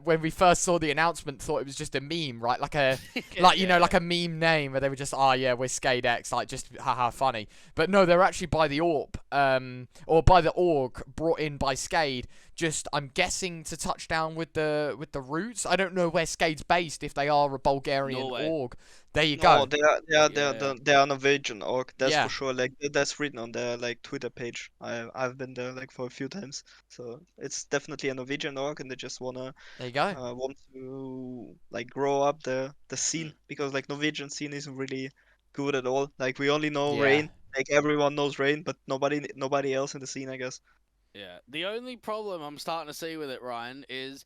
when we first saw the announcement, thought it was just a meme, right? Like a, like, you know, like a meme name where they were just, oh yeah, we're Skadex, like just haha funny. But no, they're actually by the AWP, or by the org, brought in by Skade just, I'm guessing, to touch down with the roots. I don't know where Skade's based, if they are a Bulgarian Norway. org. There you No, go. they are Norwegian org. That's Yeah. for sure. Like that's written on their like Twitter page. I've been there like for a few times, so it's definitely a Norwegian org, and they just There you go. want to like grow up the scene because like Norwegian scene isn't really good at all. Like we only know Yeah. Rain. Like everyone knows Rain, but nobody else in the scene, I guess. Yeah. The only problem I'm starting to see with it, Ryan, is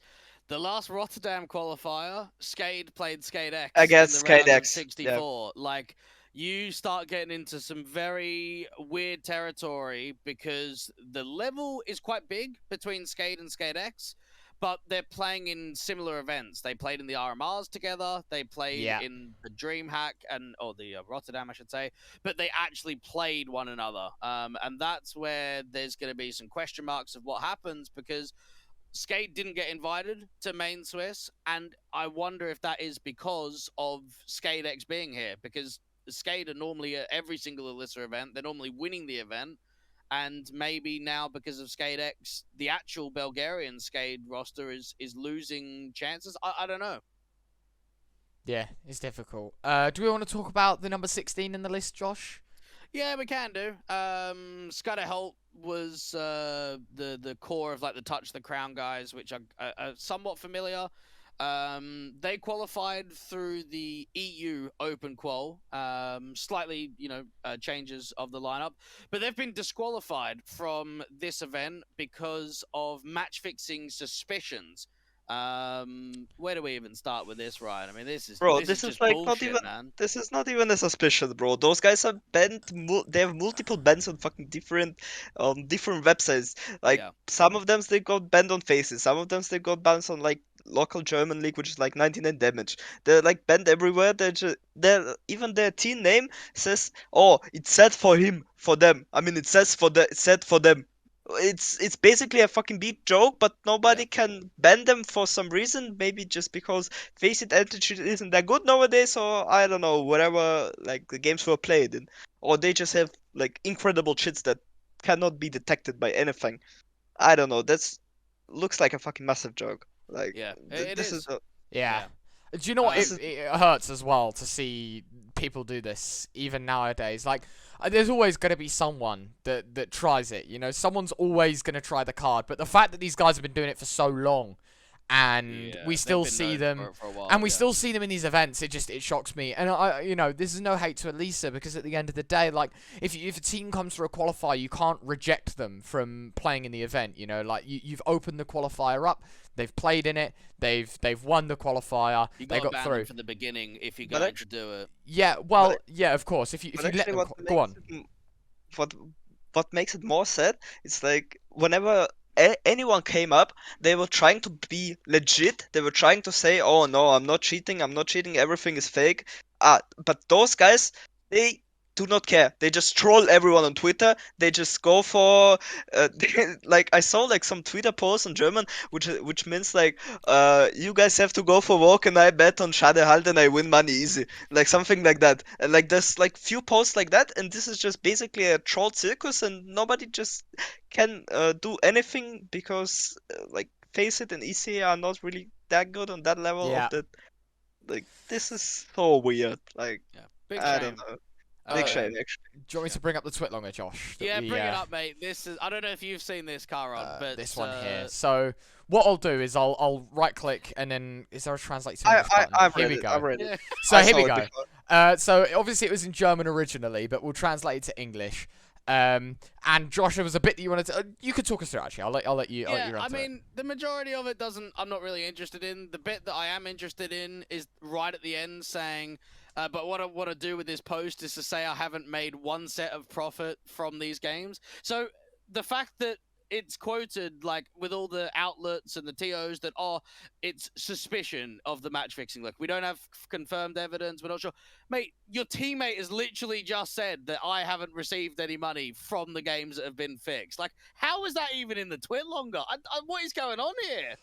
the last Rotterdam qualifier, Skade played Skade X I guess in the round Skade of X, yeah. 64. Like, you start getting into some very weird territory because the level is quite big between Skade and Skade X, but they're playing in similar events. They played in the RMRs together. They played Yeah. in the DreamHack or the Rotterdam, I should say. But they actually played one another, and that's where there's going to be some question marks of what happens because Skade didn't get invited to Main Swiss, and I wonder if that is because of Skade X being here, because Skade are normally at every single Elisa event. They're normally winning the event. And maybe now, because of Skade X, the actual Bulgarian Skade roster is losing chances. I don't know. Yeah, it's difficult. Do we want to talk about the number 16 in the list, Josh? Yeah, we can do. Skadehult was the core of like the Touch the Crown guys, which are somewhat familiar. They qualified through the EU Open Qual, slightly, changes of the lineup, but they've been disqualified from this event because of match fixing suspicions. Where do we even start with this, Ryan? I mean, this is just like bullshit, not even man. this is not even a suspicion, bro. Those guys are banned. They have multiple bans on fucking different websites. Like Yeah. some of them they got banned on Faces. Some of them they got bans on like local German league, which is like 99 damage. They're like banned everywhere. They're even their team name says, "Oh, it's set for him, for them." I mean, it says it's set for them. It's basically a fucking beat joke, but nobody can ban them for some reason. Maybe just because Face It Attitude isn't that good nowadays, or I don't know, whatever like the games were played in, or they just have like incredible cheats that cannot be detected by anything. I don't know. That's looks like a fucking massive joke. Like Yeah, it this is. Yeah. Do you know what? This It hurts as well to see people do this, even nowadays. Like, there's always going to be someone that tries it. You know, someone's always going to try the card. But the fact that these guys have been doing it for so long, and we still see them, for a while, and we still see them in these events, it shocks me. And this is no hate to Elisa, because at the end of the day, like, if a team comes through a qualifier, you can't reject them from playing in the event. You know, like you've opened the qualifier up. They've played in it. They've won the qualifier. They got through from the beginning if you're But going to do it. Yeah, well, yeah, of course. If you let actually, them go on. What makes it more sad? It's like whenever anyone came up, they were trying to be legit. They were trying to say, "Oh no, I'm not cheating. I'm not cheating. Everything is fake." But those guys, they do not care. They just troll everyone on Twitter. They just go for like I saw like some Twitter posts in German, which means like you guys have to go for walk and I bet on Schadehalt and I win money easy, like something like that. And like there's like few posts like that, and this is just basically a troll circus, and nobody just can do anything because like Face It and EC are not really that good on that level Yeah. of the. Like this is so weird. Like Big I shame. don't know. Big shame, actually. Do you want me to bring up the twit longer, Josh? Yeah, bring it up, mate. This is. I don't know if you've seen this, KaiR0N, but this one here. So what I'll do is I'll right click and then is there a translate to English button? I've Here read we it. go. I've read it. So I here we saw it go. before. So obviously it was in German originally, but we'll translate it to English. And Josh, there was a bit that you wanted to. You could talk us through. Actually, I'll let you. Yeah, run I through it. mean, the majority of it doesn't. I'm not really interested in. The bit that I am interested in is right at the end, saying, "But what I want to do with this post is to say I haven't made one set of profit from these games." So the fact that it's quoted like with all the outlets and the TOs that it's suspicion of the match fixing. Like we don't have confirmed evidence. We're not sure. Mate, your teammate has literally just said that I haven't received any money from the games that have been fixed. Like, how is that even in the twit longer? What is going on here?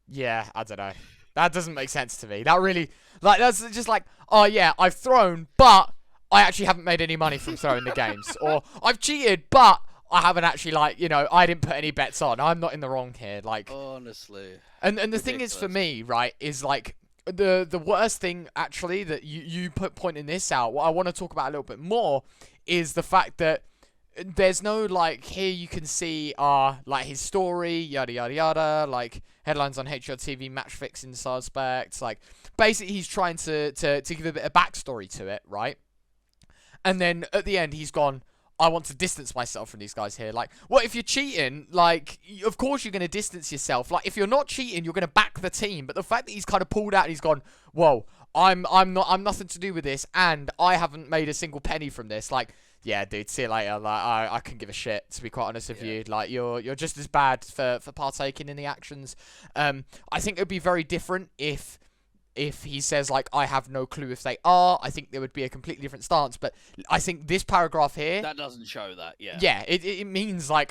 Yeah, I don't know. That doesn't make sense to me. That really, like, that's just like, oh yeah, I've thrown, but I actually haven't made any money from throwing the games, or I've cheated, but I haven't actually I didn't put any bets on. I'm not in the wrong here. Like, Honestly. and the thing is for Ridiculous. me, right, is like the worst thing actually that you put pointing this out. What I want to talk about a little bit more is the fact that there's no like here you can see like his story, yada yada yada, like headlines on HRTV, match fixing suspects, like basically he's trying to give a bit of backstory to it, right? And then at the end he's gone, I want to distance myself from these guys here. Like, what if you're cheating? Like, of course you're going to distance yourself. Like, if you're not cheating, you're going to back the team. But the fact that he's kind of pulled out and he's gone, whoa, I'm nothing to do with this, and I haven't made a single penny from this. Like, yeah, dude, see you later. Like, I couldn't give a shit, to be quite honest with you. Like, you're just as bad for partaking in the actions. I think it would be very different if he says, like, I have no clue if they are. I think there would be a completely different stance. But I think this paragraph here, That doesn't show that, yeah. yeah, it means, like,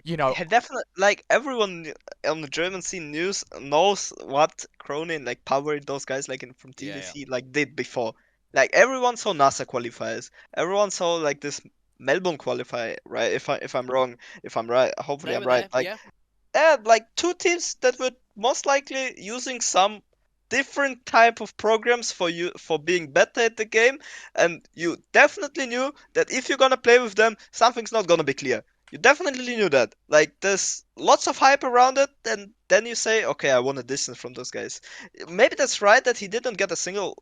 you know, Yeah, definitely. Like everyone on the German scene news knows what KaiR0N like powering those guys like from Yeah, TDC like did before. Like everyone saw NASA qualifiers. Everyone saw like this Melbourne qualifier, right? If I'm wrong, if I'm right, hopefully They I'm were right. there, Like yeah. like two teams that were most likely using some different type of programs for being better at the game, and you definitely knew that if you're gonna play with them, something's not gonna be clear. You definitely knew that. Like there's lots of hype around it, and then you say, okay, I want a distance from those guys. Maybe that's right that he didn't get a single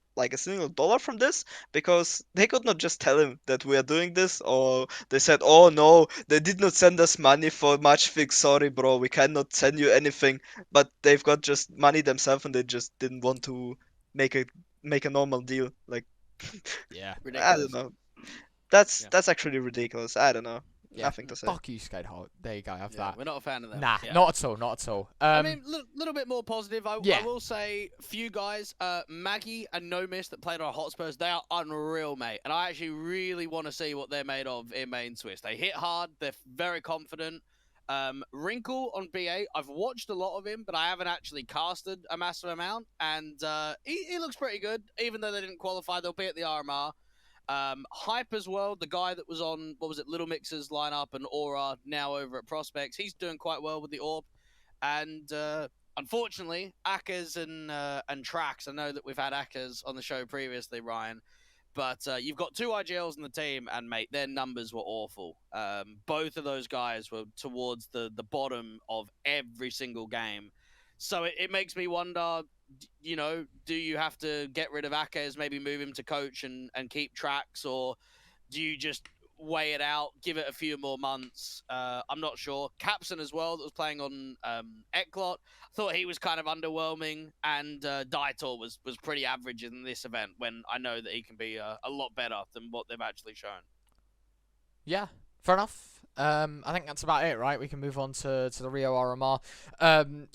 dollar from this, because they could not just tell him that we are doing this, or they said, oh no, they did not send us money for match fix. Sorry, bro, we cannot send you anything. But they've got just money themselves, and they just didn't want to make a normal deal. Like, yeah, I Ridiculous. don't know. That's Yeah. that's actually ridiculous. I don't know. yeah. Nothing to say. Fuck you, Skatehole. There you go, have Yeah, that. we're not a fan of them. Nah, yeah. not at all, not at all. I mean, little bit more positive. I Yeah. will say, few guys, Maggie and No Miss that played on Hotspurs, they are unreal, mate. And I actually really want to see what they're made of in main Swiss. They hit hard. They're very confident. Wrinkle on BA, I've watched a lot of him, but I haven't actually casted a massive amount. And he looks pretty good, even though they didn't qualify. They'll be at the RMR. Hype as well, the guy that was on, what was it, Little Mixers lineup and Aura, now over at Prospects. He's doing quite well with the AWP. And unfortunately, Akers and Trax, I know that we've had Akers on the show previously, Ryan, but you've got two IGLs in the team, and mate, their numbers were awful. Both of those guys were towards the bottom of every single game. So it makes me wonder, you know, do you have to get rid of Akers, maybe move him to coach and keep Trax, or do you just weigh it out, give it a few more months? I'm not sure. Capson as well, that was playing on Eklot, thought he was kind of underwhelming, and Daitor was pretty average in this event, when I know that he can be a lot better than what they've actually shown. Yeah, fair enough. I think that's about it, right? We can move on to the Rio RMR.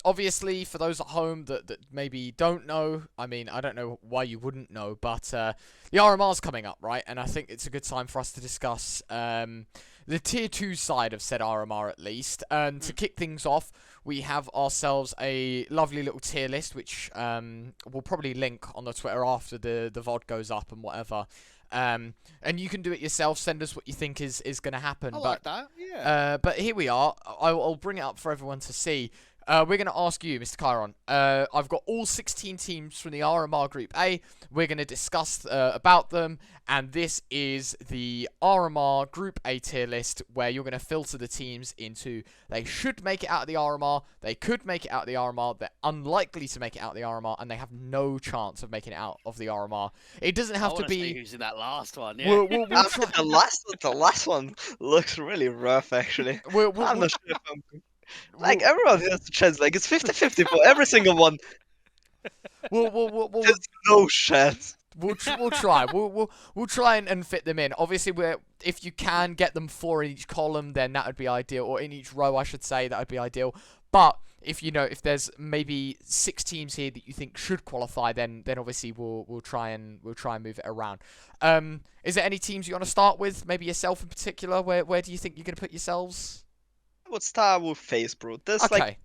Obviously, for those at home that maybe don't know, I mean, I don't know why you wouldn't know, but the RMR's coming up, right? And I think it's a good time for us to discuss the Tier 2 side of said RMR at least. And to kick things off, we have ourselves a lovely little tier list, which we'll probably link on the Twitter after the VOD goes up and whatever. And you can do it yourself. Send us what you think is going to happen. I like that, yeah. But here we are. I'll bring it up for everyone to see. We're going to ask you, Mr. KaiR0N. I've got all 16 teams from the RMR Group A. We're going to discuss about them. And this is the RMR Group A tier list, where you're going to filter the teams into they should make it out of the RMR, they could make it out of the RMR, they're unlikely to make it out of the RMR, and they have no chance of making it out of the RMR. It doesn't have to be... who's in that last one, yeah. We'll try... The last one looks really rough, actually. I'm not sure if I'm... Like, we'll- everyone has a chance. Like, it's 50-50 for every single one. we'll There's no chance. We'll try. We'll try and fit them in. Obviously, if you can get them 4 in each column, then that would be ideal, or in each row, I should say, that would be ideal. But if there's maybe 6 teams here that you think should qualify, then obviously we'll try and move it around. Is there any teams you want to start with? Maybe yourself in particular. Where do you think you're gonna put yourselves? I would start with FaZe, bro. There's Okay. like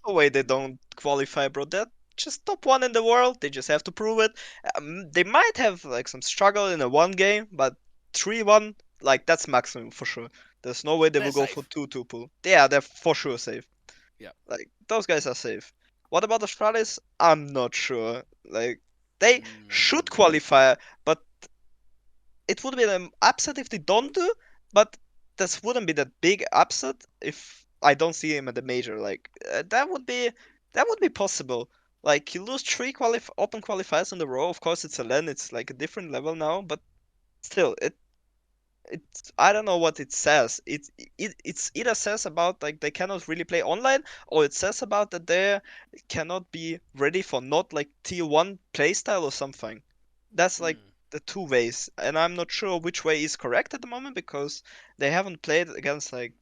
no way they don't qualify, bro. They're just top 1 in the world. They just have to prove it. They might have like some struggle in a 1 game, but 3-1, like that's maximum for sure. There's no way they They're will go safe. for 2-2 pool. Yeah, they're for sure safe. Yeah. Like, those guys are safe. What about Astralis? I'm not sure. Like, they should qualify, but it would be an upset if they don't do, but this wouldn't be that big upset if I don't see him at the major. Like, that would be possible. Like, you lose three open qualifiers in a row. Of course, it's a LAN, it's like a different level now, but still, it's I don't know what it says. It's either says about like they cannot really play online, or it says about that they cannot be ready for not like tier one playstyle or something. That's like the two ways, and I'm not sure which way is correct at the moment because they haven't played against like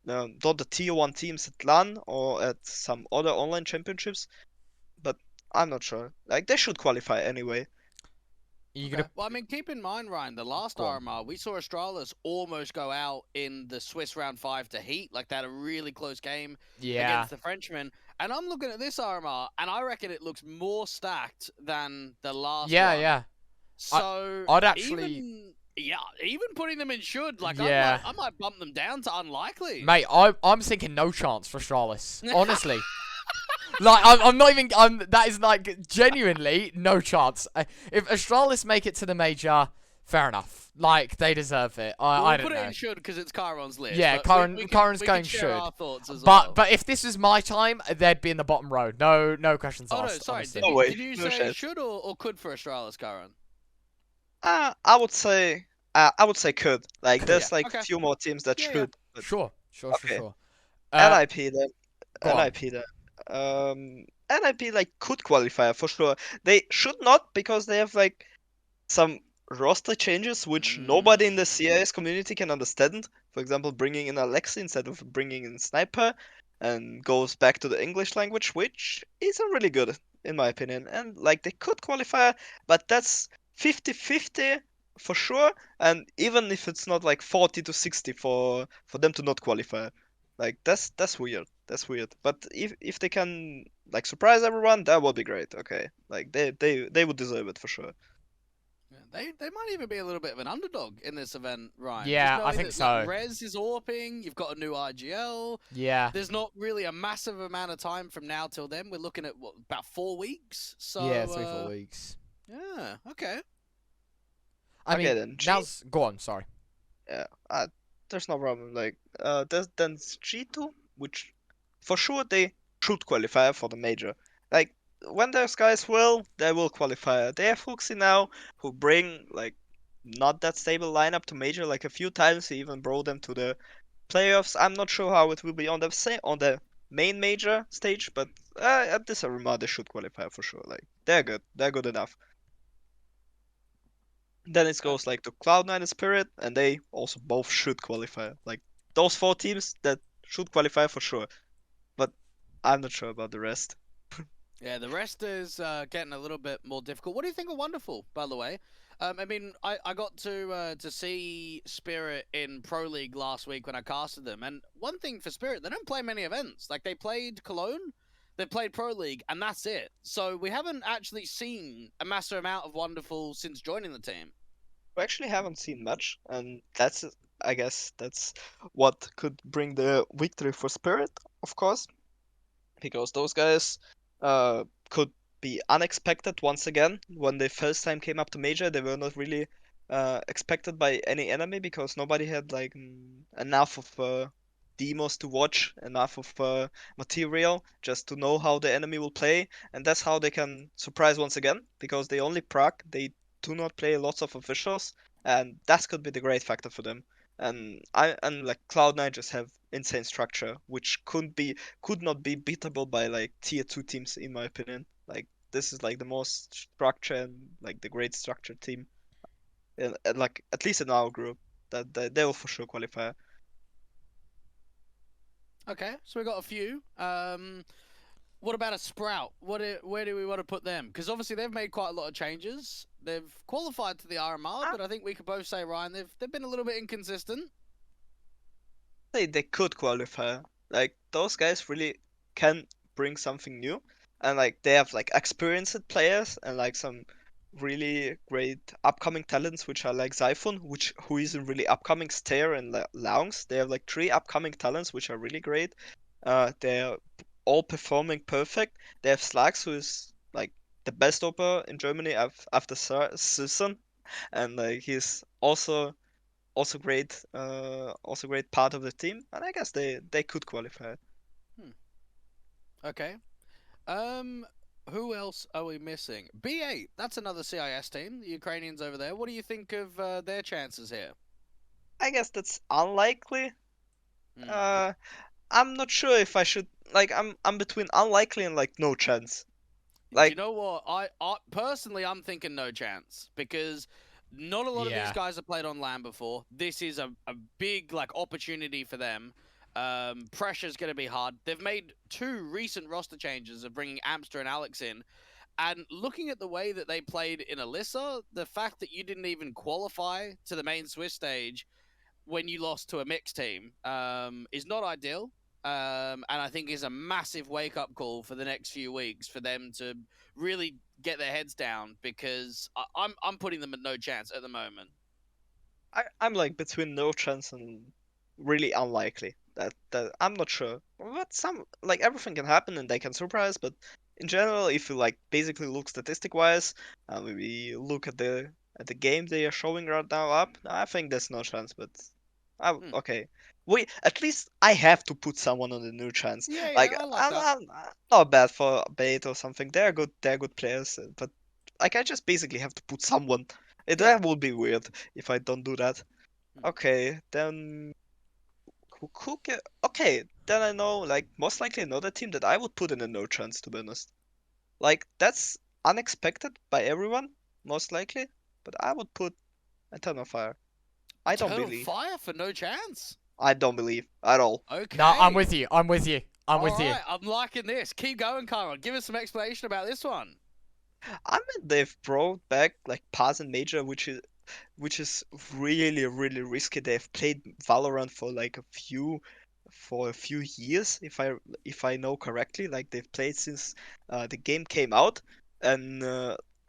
not the tier one teams at LAN or at some other online championships. But I'm not sure. Like they should qualify anyway. You Okay. gonna Well, I mean, keep in mind, Ryan, the last Go on. RMR, we saw Astralis almost go out in the Swiss round 5 to Heat. Like, they had a really close game yeah. against the Frenchmen. And I'm looking at this RMR, and I reckon it looks more stacked than the last Yeah, one. yeah. So, I'd actually even putting them in should, like, Yeah. I might bump them down to unlikely. Mate, I'm thinking no chance for Astralis. Honestly. Like, I'm not even... that is, like, genuinely no chance. If Astralis make it to the major, fair enough. Like, they deserve it. I don't put know. it in should because it's KaiR0N's list. Yeah, but KaiR0N's we going can share should. our thoughts as well. But if this was my time, they'd be in the bottom row. No questions Oh, no, asked, sorry. honestly. No way, Did you no say chance. should or could for Astralis, KaiR0N? I would say could. Like Could. there's Yeah, like okay. few more teams that Yeah, should. But Sure. okay. Sure. NIP then. Go on. NIP then. NIP like could qualify for sure. They should not because they have like some roster changes which nobody in the CIS community can understand. For example, bringing in Alexi instead of bringing in Sniper, and goes back to the English language, which isn't really good in my opinion. And like they could qualify, but that's 50-50 for sure. And even if it's not like 40 to 60 for them to not qualify, like that's weird. That's weird. But if they can like surprise everyone, that would be great. Okay, like they would deserve it for sure. Yeah, they might even be a little bit of an underdog in this event, Ryan. Yeah, Just I knowing think that, so. Like, Rez is AWPing, you've got a new IGL. Yeah. There's not really a massive amount of time from now till then. We're looking at, what, about 4 weeks? So, Yeah, 3-4 weeks. Yeah, okay. I Okay, mean, then, now's... Go on, sorry. Yeah, there's no problem. Like, there's G2, which for sure they should qualify for the major. Like, when there's guys they will qualify. They have Fuxi now, who bring like not that stable lineup to major. Like a few times, he even brought them to the playoffs. I'm not sure how it will be on the main major stage, but at this RMR they should qualify for sure. Like, they're good. They're good enough. Then it goes like to Cloud9 and Spirit, and they also both should qualify. Like those 4 teams that should qualify for sure. But I'm not sure about the rest. Yeah, the rest is getting a little bit more difficult. What do you think of Wonderful, by the way? I mean, I got to see Spirit in Pro League last week when I casted them, and one thing for Spirit, they don't play many events. Like, they played Cologne, they played Pro League, and that's it. So we haven't actually seen a massive amount of Wonderful since joining the team. We actually haven't seen much, and I guess that's what could bring the victory for Spirit, of course, because those guys could be unexpected once again. When they first time came up to major, they were not really expected by any enemy because nobody had like enough of demos to watch, enough of material just to know how the enemy will play, and that's how they can surprise once again because they only proc, they do not play lots of officials, and that could be the great factor for them. And like Cloud9 just have insane structure, which could not be beatable by like tier 2 teams in my opinion. Like this is like the most structure and like the great structured team, and like at least in our group that they will for sure qualify. Okay, so we got a few. What about a Sprout? Where do we want to put them? Because obviously they've made quite a lot of changes. They've qualified to the RMR, but I think we could both say, Ryan, they've been a little bit inconsistent. They could qualify. Like those guys really can bring something new, and like they have like experienced players and like some really great upcoming talents, which are like Xiphon, who isn't really upcoming, Stair and Loungs. They have like 3 upcoming talents, which are really great. They're all performing perfect. They have Slags, who is like the best opera in Germany after Susan, and like he's also great, also great part of the team. And I guess they could qualify. Okay. Who else are we missing? B8. That's another CIS team. The Ukrainians over there. What do you think of their chances here? I guess that's unlikely. Hmm. I'm not sure if I should like. I'm between unlikely and like no chance. Do you Like know what? I personally, I'm thinking no chance because not a lot of these Yeah. guys have played on land before. This is a big like opportunity for them. Pressure's going to be hard. They've made 2 recent roster changes of bringing Amster and Alex in. And looking at the way that they played in Elisa, the fact that you didn't even qualify to the main Swiss stage when you lost to a mixed team is not ideal. And I think is a massive wake-up call for the next few weeks for them to really get their heads down because I'm putting them at no chance at the moment. I'm like between no chance and really unlikely. That I'm not sure. But some like everything can happen and they can surprise. But in general, if you like basically look statistic wise, maybe look at the game they are showing right now up, I think there's no chance. But okay. Wait, at least I have to put someone on the new chance. Yeah, Like I like that. I'm not bad for bait or something. They're good players. But like I just basically have to put someone. Yeah. That would be weird if I don't do that. Okay, then okay, then I know like most likely another team that I would put in a no chance, to be honest. Like that's unexpected by everyone, most likely, but I would put Eternal Fire. I don't Eternal believe. Fire for no chance? I don't believe at all. Okay. No, I'm with you. I'm with you. I'm with you. Alright, I'm liking this. Keep going, KaiR0N. Give us some explanation about this one. I mean they've brought back like Pass and Major, which is really really risky. They've played Valorant for like a few years, if I know correctly. Like they've played since the game came out, and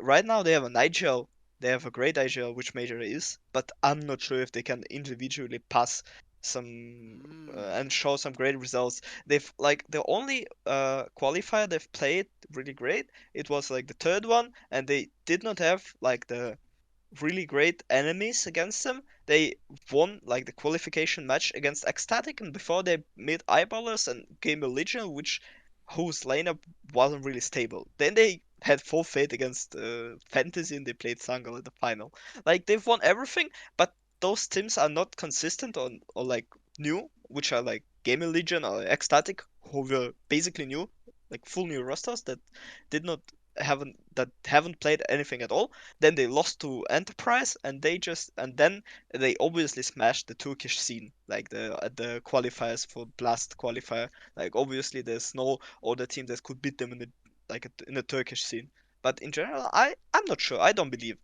right now they have an IGL. They have a great IGL, which Major is, but I'm not sure if they can individually pass some and show some great results. They've like the only qualifier they've played really great. It was like the third one, and they did not have like the really great enemies against them. They won like the qualification match against Ecstatic, and before they met Eyeballers and Game of Legion, whose lineup wasn't really stable. Then they had forfeit against Fantasy, and they played Sangal in the final. Like they've won everything, but those teams are not consistent or like new, which are like Game of Legion or Ecstatic, who were basically new, like full new rosters that did not haven't played anything at all. Then they lost to Enterprise, and then they obviously smashed the Turkish scene, like the qualifiers for Blast qualifier. Like obviously there's no other team that could beat them in the Turkish scene. But in general, I'm not sure. I don't believe,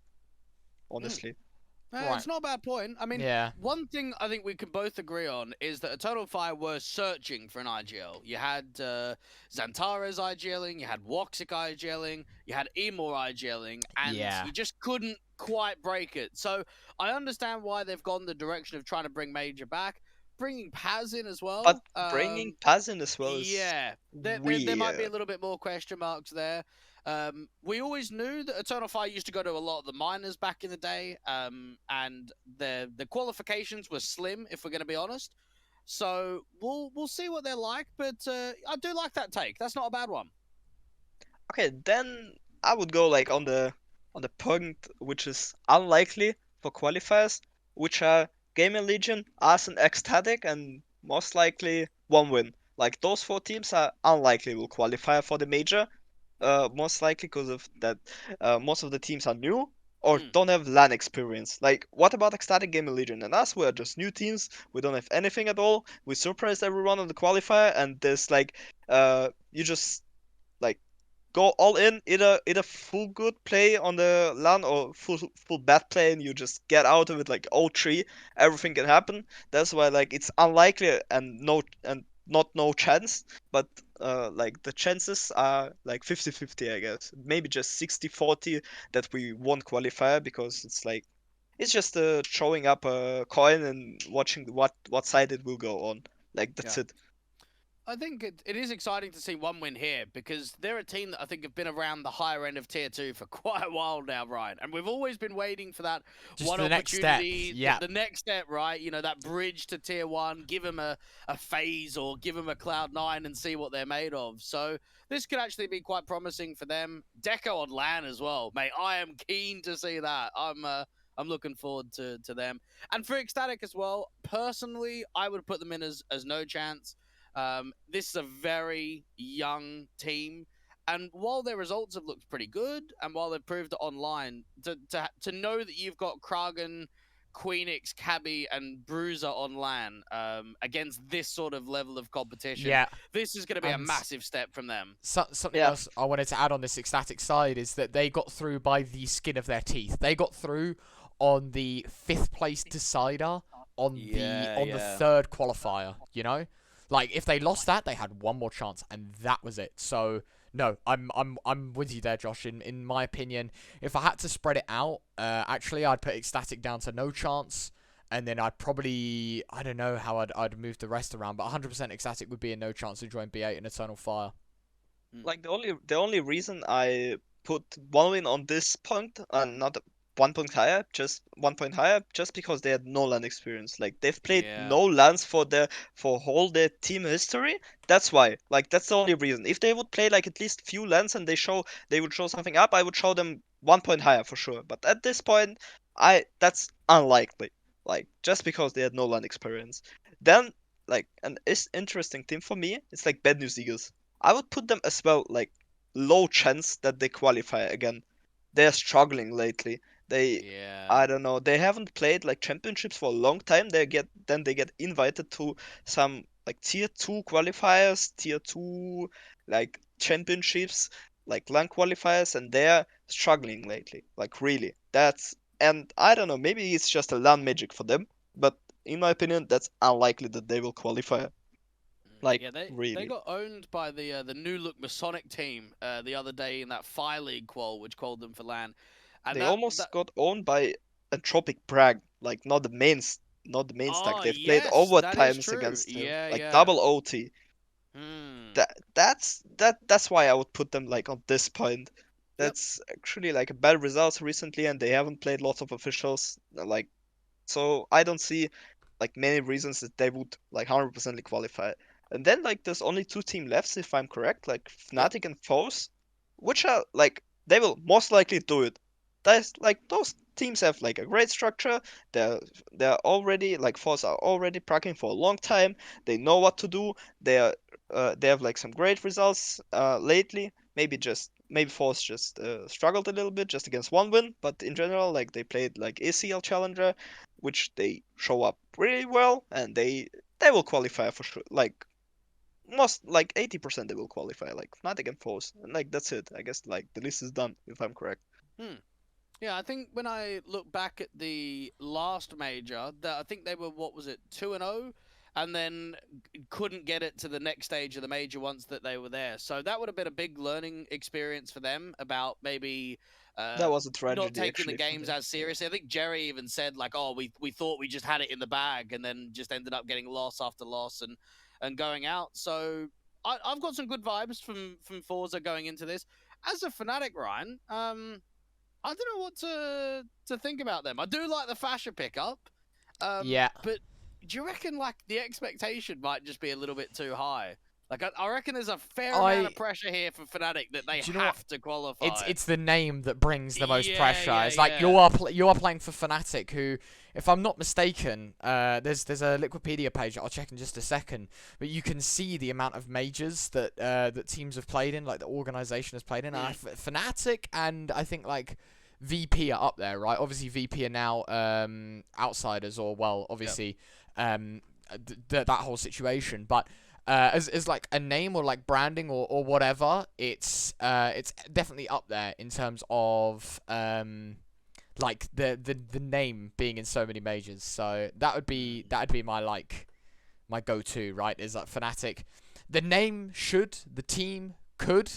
honestly. Right. It's not a bad point. I mean, Yeah. one thing I think we can both agree on is that Eternal Fire were searching for an IGL. You had Xantares IGLing, you had Woxic IGLing, you had Emor IGLing, and Yeah. you just couldn't quite break it. So I understand why they've gone the direction of trying to bring Major back, bringing Paz in as But well. bringing Paz in as well is Yeah, there might be a weird. little bit more question marks there. We always knew that Eternal Fire used to go to a lot of the minors back in the day, and the qualifications were slim, if we're going to be honest. So we'll see what they're like, but I do like that take. That's not a bad one. Okay, then I would go like on the point which is unlikely for qualifiers, which are Game and Legion, us and Ecstatic, and most likely one win. Like those 4 teams are unlikely will qualify for the major, most likely because of that. Most of the teams are new or don't have LAN experience. Like what about Ecstatic, Game and Legion, and us? We are just new teams. We don't have anything at all. We surprised everyone on the qualifier, and there's like you just like go all in, either full good play on the LAN or full bad play, and you just get out of it like 0-3. Everything can happen. That's why like it's unlikely and not no chance, but like the chances are like 50-50, I guess. Maybe just 60-40 that we won't qualify, because it's just showing up a coin and watching what side it will go on. Like that's Yeah. it. I think it is exciting to see one win here, because they're a team that I think have been around the higher end of Tier 2 for quite a while now, Ryan. And we've always been waiting for that Just one the next step. opportunity, Yeah. the next step, right? You know, that bridge to Tier 1, give them a phase or give them a Cloud9 and see what they're made of. So this could actually be quite promising for them. Deco on LAN as well, mate. I am keen to see that. I'm looking forward to them. And for Ecstatic as well, personally, I would put them in as no chance. This is a very young team, and while their results have looked pretty good, and while they've proved it online, to know that you've got KaiR0N, Queenix, Cabby, and Bruiser on LAN against this sort of level of competition, Yeah. this is going to be a And massive step from them. Something Yeah. else I wanted to add on this Ecstatic side is that they got through by the skin of their teeth. They got through on the 5th place decider on the 3rd qualifier, you know? Like, if they lost that, they had one more chance, and that was it. So no, I'm with you there, Josh. In my opinion, if I had to spread it out, actually I'd put Ecstatic down to no chance, and then I'd probably, I don't know how I'd move the rest around, but 100% Ecstatic would be a no chance to join B8 in Eternal Fire. Like the only reason I put one win on this point and not 1 point higher, just 1 point higher, just because they had no LAN experience. Like they've played no LANs for whole their team history. That's why. Like that's the only reason. If they would play like at least few LANs and they would show something up, I would show them 1 point higher for sure. But at this point, that's unlikely. Like just because they had no LAN experience. Then like an interesting team for me, it's like Bad News Eagles. I would put them as well, like low chance that they qualify again. They're struggling lately. I don't know, they haven't played like championships for a long time. They get invited to some like tier 2 qualifiers, tier 2 like championships, like LAN qualifiers, and they're struggling lately. Like really. And I don't know, maybe it's just a LAN magic for them, but in my opinion, that's unlikely that they will qualify. Like yeah, they really. got owned by the new look Masonic team the other day in that Fire League qual, which called them for LAN. And They almost got owned by Entropic Prague, like not the main stack. They've played yes, that is overtimes true. against them, Yeah, like yeah. double OT. Hmm. That's why I would put them like on this point. That's actually like a bad results recently, and they haven't played lots of officials. Like, so I don't see like many reasons that they would like 100% qualify. And then like there's only two team left, if I'm correct, like Fnatic and Foes, which are like they will most likely do it. That's like those teams have like a great structure. They're already like Foes are already practicing for a long time. They know what to do. They have like some great results lately. Maybe Foes just struggled a little bit just against one win, but in general like they played like ACL Challenger, which they show up really well, and they will qualify for sure. Like most like 80% they will qualify, like Fnatic and Foes, and like that's it. I guess like the list is done if I'm correct. Yeah, I think when I look back at the last major, I think they were, what was it, 2-0, and then couldn't get it to the next stage of the major once that they were there. So that would have been a big learning experience for them about maybe That was a tragedy, not taking actually, the games as seriously. I think Jerry even said like, "Oh, we thought we just had it in the bag, and then just ended up getting loss after loss and going out." So I've got some good vibes from Forza going into this. As a fanatic, Ryan, I don't know what to think about them. I do like the fascia pickup, Yeah. but do you reckon like the expectation might just be a little bit too high? Like I reckon there's a fair amount of pressure here for Fnatic that they have to qualify. It's the name that brings the most Yeah, pressure. yeah, It's like yeah. you are playing for Fnatic, who, if I'm not mistaken, there's a Liquipedia page that I'll check in just a second, but you can see the amount of majors that that teams have played in, like the organization has played in. Fnatic and I think like VP are up there, right? Obviously VP are now outsiders, or well, obviously that whole situation, but. As like a name or like branding or whatever, it's definitely up there in terms of like the name being in so many majors. So that would be my like my go-to, right? Is that Fnatic. The name should, the team could,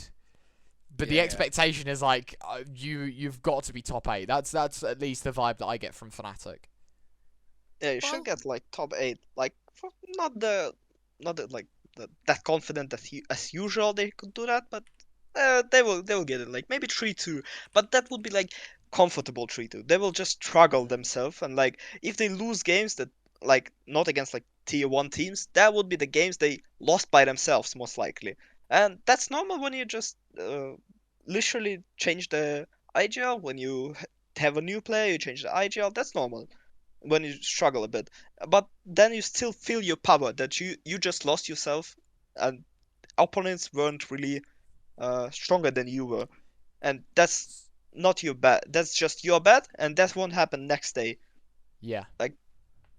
but the expectation is like you've got to be top 8. That's at least the vibe that I get from Fnatic. Yeah, you should get like top 8. Like not the like that confident as usual they could do that, but they will get it. Like maybe 3-2, but that would be like comfortable 3-2. They will just struggle themselves, and like if they lose games that like not against like tier 1 teams, that would be the games they lost by themselves most likely. And that's normal when you just literally change the IGL. When you have a new player, you change the IGL. That's normal when you struggle a bit. But then you still feel your power that you just lost yourself, and opponents weren't really stronger than you were, and that's not your bad. That's just your bad, and that won't happen next day. Yeah. Like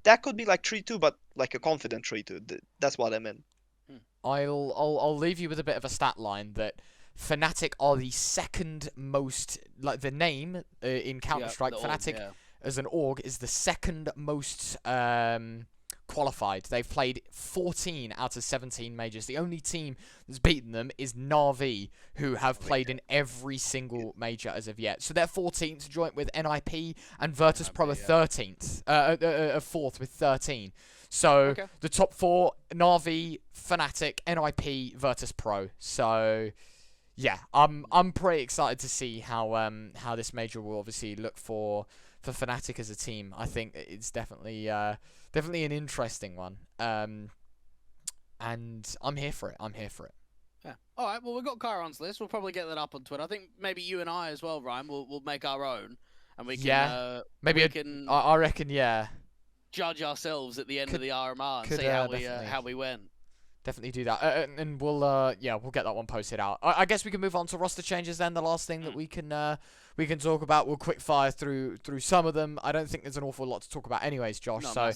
that could be like 3-2, but like a confident 3-2. That's what I meant. I'll leave you with a bit of a stat line that Fnatic are the second most, like the name in Counter-Strike, Fnatic as an org is the second most qualified. They've played 14 out of 17 majors. The only team that's beaten them is Na'Vi, who have played in every single major as of yet. So they're 14th, joint with NIP, and Virtus.pro are 13th, 4th with 13. So the top 4, Na'Vi, Fnatic, NIP, Virtus.pro. So yeah, I'm pretty excited to see how this major will obviously look for Fnatic as a team. I think it's definitely an interesting one. And I'm here for it. Yeah. All right. Well, we've got KaiR0N's list. We'll probably get that up on Twitter. I think maybe you and I as well, Ryan. We'll make our own, and we can. I reckon. Yeah. Judge ourselves at the end of the RMR and see how we went. Definitely do that, and we'll get that one posted out. I guess we can move on to roster changes then. The last thing that we can talk about. We'll quick fire through some of them. I don't think there's an awful lot to talk about, anyways, Josh. So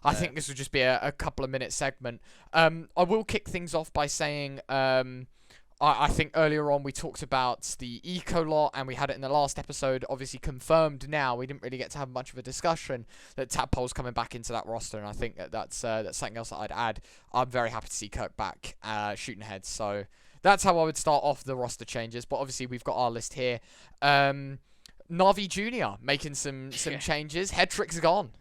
I think this will just be a couple of minute segment. I will kick things off by saying I think earlier on we talked about the eco lot, and we had it in the last episode, obviously confirmed now. We didn't really get to have much of a discussion that Tadpole's coming back into that roster, and I think that's something else that I'd add. I'm very happy to see Kirk back shooting heads, so that's how I would start off the roster changes. But obviously we've got our list here. Na'Vi Jr. making some changes. Headtrick's gone.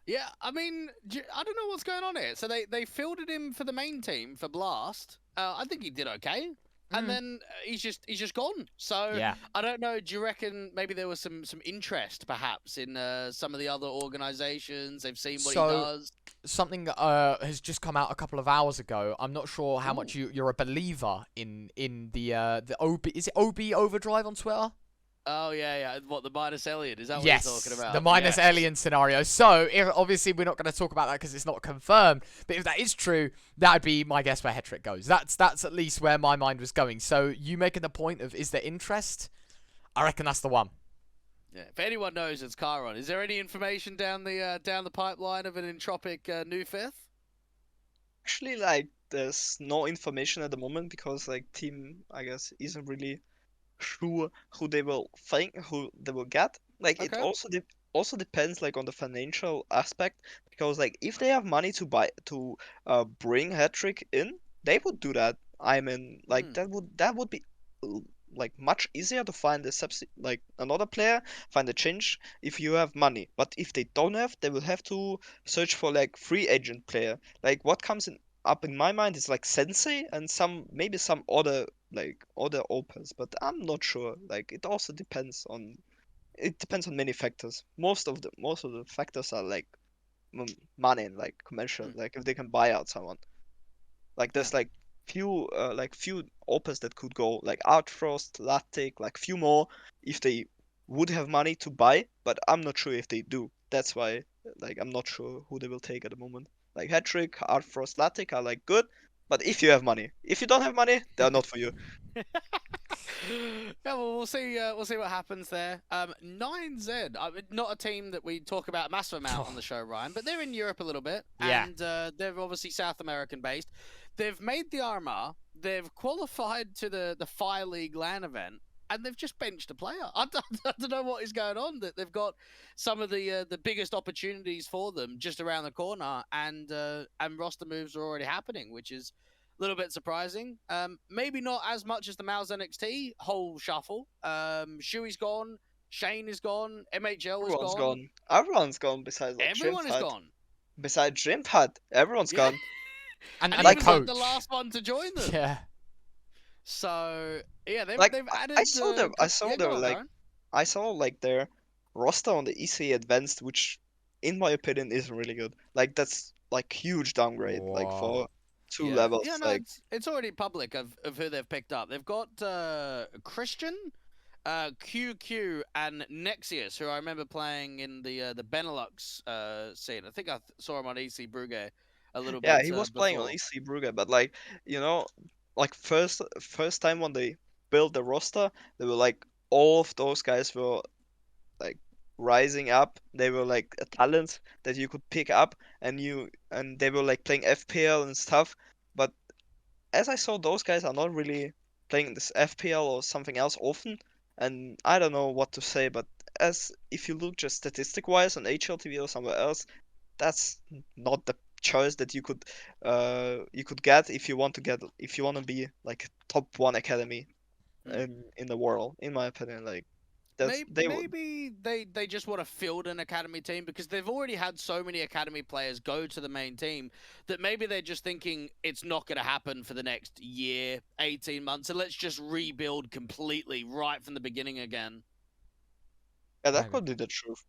Yeah, I mean, I don't know what's going on here. So they fielded him for the main team for Blast. I think he did okay. And then he's just gone. So yeah. I don't know. Do you reckon maybe there was some interest perhaps in some of the other organizations? They've seen what he does. Something has just come out a couple of hours ago. I'm not sure how much you're a believer in the OB. Is it OB Overdrive on Twitter? Oh, yeah. What, the minus alien? Is that what yes, you're talking about? The minus alien scenario. So, obviously, we're not going to talk about that because it's not confirmed. But if that is true, that would be my guess where Headtrick goes. That's at least where my mind was going. So, you making the point of, is there interest? I reckon that's the one. Yeah. If anyone knows, it's KaiR0N. Is there any information down the pipeline of an Entropic new fifth? Actually, like, there's no information at the moment because, like, team, I guess, isn't really sure who they will get. Like it also depends like on the financial aspect, because like if they have money to bring Headtrick in, they would do that. I mean, like that would be like much easier to find another player, find a change if you have money. But if they don't have, they will have to search for like free agent player. Like what comes up in my mind is like Sensei and maybe some other opens, but I'm not sure. Like it also depends on many factors. Most of the factors are like money and like commercial, like if they can buy out someone. Like there's like few opens that could go, like Outfrost, Latic, like few more if they would have money to buy, but I'm not sure if they do. That's why like I'm not sure who they will take at the moment. Like Headtrick, Outfrost, Latic are like good, but if you have money. If you don't have money, they're not for you. Yeah, well, we'll see what happens there. 9Z, not a team that we talk about a massive amount on the show, Ryan, but they're in Europe a little bit, and they're obviously South American based. They've made the RMR. They've qualified to the Fire League LAN event. and they've just benched a player. I don't know what is going on. That they've got some of the biggest opportunities for them just around the corner, and roster moves are already happening, which is a little bit surprising. Maybe not as much as the Mouse NXT whole shuffle. Shui's gone, Shane is gone, MHL is Everyone's gone. gone. Everyone's gone besides like Everyone is gone. Besides Dreampad, everyone's Yeah. gone. And And the he was like the coach. last one to join them. Yeah. So yeah, they've added. I saw them. I saw yeah, them go on, like Darren. I saw like their roster on the EC Advanced, which, in my opinion, isn't really good. Like that's like huge downgrade, like for Wow. 2 Yeah. levels. Yeah, no, Like it's already public of who they've picked up. They've got Christian, QQ, and Nexius, who I remember playing in the Benelux scene. I think I saw him on EC Brugge a little yeah, bit he was playing on before. EC Brugge, but like you know, like first time when they built the roster, they were like all of those guys were like rising up. They were like a talent that you could pick up, and they were like playing FPL and stuff. But as I saw, those guys are not really playing this FPL or something else often, and I don't know what to say. But as if you look just statistic wise on HLTV or somewhere else, that's not the choice that you could get if you want to be like top one academy in the world, in my opinion. Like that's they would. Maybe they just want to field an academy team because they've already had so many academy players go to the main team that maybe they're just thinking it's not going to happen for the next year, 18 months, and let's just rebuild completely right from the beginning again. Yeah, that Maybe. could be the truth.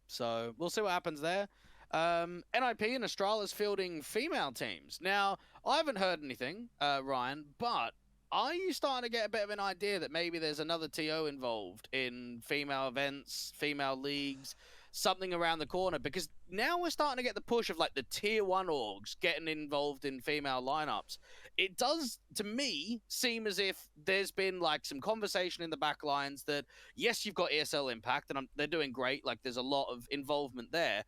So we'll see what happens there. NIP and Astrala's fielding female teams. Now, I haven't heard anything, Ryan, but are you starting to get a bit of an idea that maybe there's another TO involved in female events, female leagues, something around the corner? Because now we're starting to get the push of like the tier 1 orgs getting involved in female lineups. It does, to me, seem as if there's been like some conversation in the back lines that, yes, you've got ESL Impact and they're doing great. Like there's a lot of involvement there.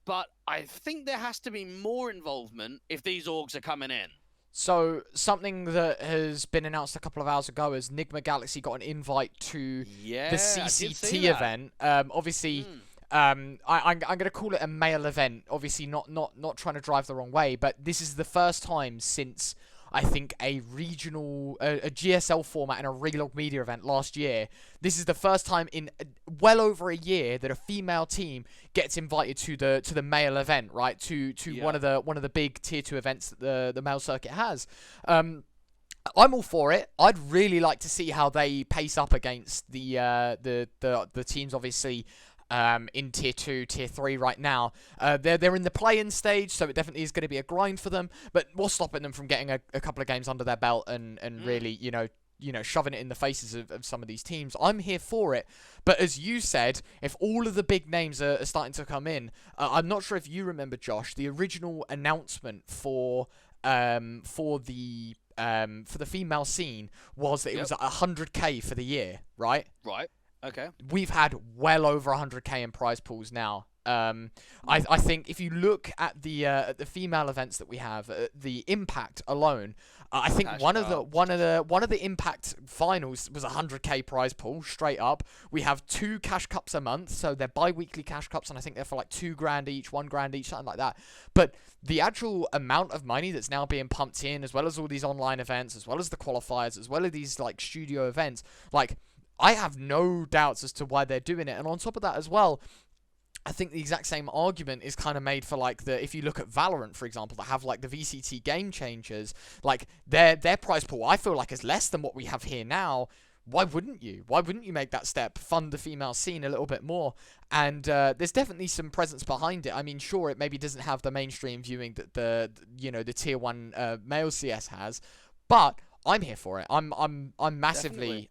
But I think there has to be more involvement if these orgs are coming in. So, something that has been announced a couple of hours ago is Nigma Galaxy got an invite to Yeah, the I did see CCT that. event. Obviously, I'm going to call it a male event. Obviously, not trying to drive the wrong way, but this is the first time since I think a regional, a GSL format and a Relog Media event last year. This is the first time in well over a year that a female team gets invited to the male event, right? To Yeah. one of the big tier 2 events that the male circuit has. I'm all for it. I'd really like to see how they pace up against the teams, obviously. In tier 2, tier 3 right now. They're in the play-in stage, so it definitely is going to be a grind for them. But what's stopping them from getting a couple of games under their belt and really, you know, shoving it in the faces of some of these teams? I'm here for it. But as you said, if all of the big names are starting to come in, I'm not sure if you remember, Josh, the original announcement for the female scene was that it was at 100k for the year, right? Right. Okay. We've had well over 100k in prize pools now. I think if you look at the female events that we have, the Impact alone, I think one of the Impact finals was 100k prize pool straight up. We have 2 cash cups a month, so they're bi-weekly cash cups, and I think they're for like $2,000 each, $1,000 each, something like that. But the actual amount of money that's now being pumped in, as well as all these online events, as well as the qualifiers, as well as these like studio events, like, I have no doubts as to why they're doing it. And on top of that as well, I think the exact same argument is kind of made for like if you look at Valorant, for example, that have like the VCT game changers, like their prize pool, I feel like is less than what we have here now. Why wouldn't you? Why wouldn't you make that step, fund the female scene a little bit more? And there's definitely some presence behind it. I mean, sure, it maybe doesn't have the mainstream viewing that the tier 1 male CS has, but I'm here for it. I'm massively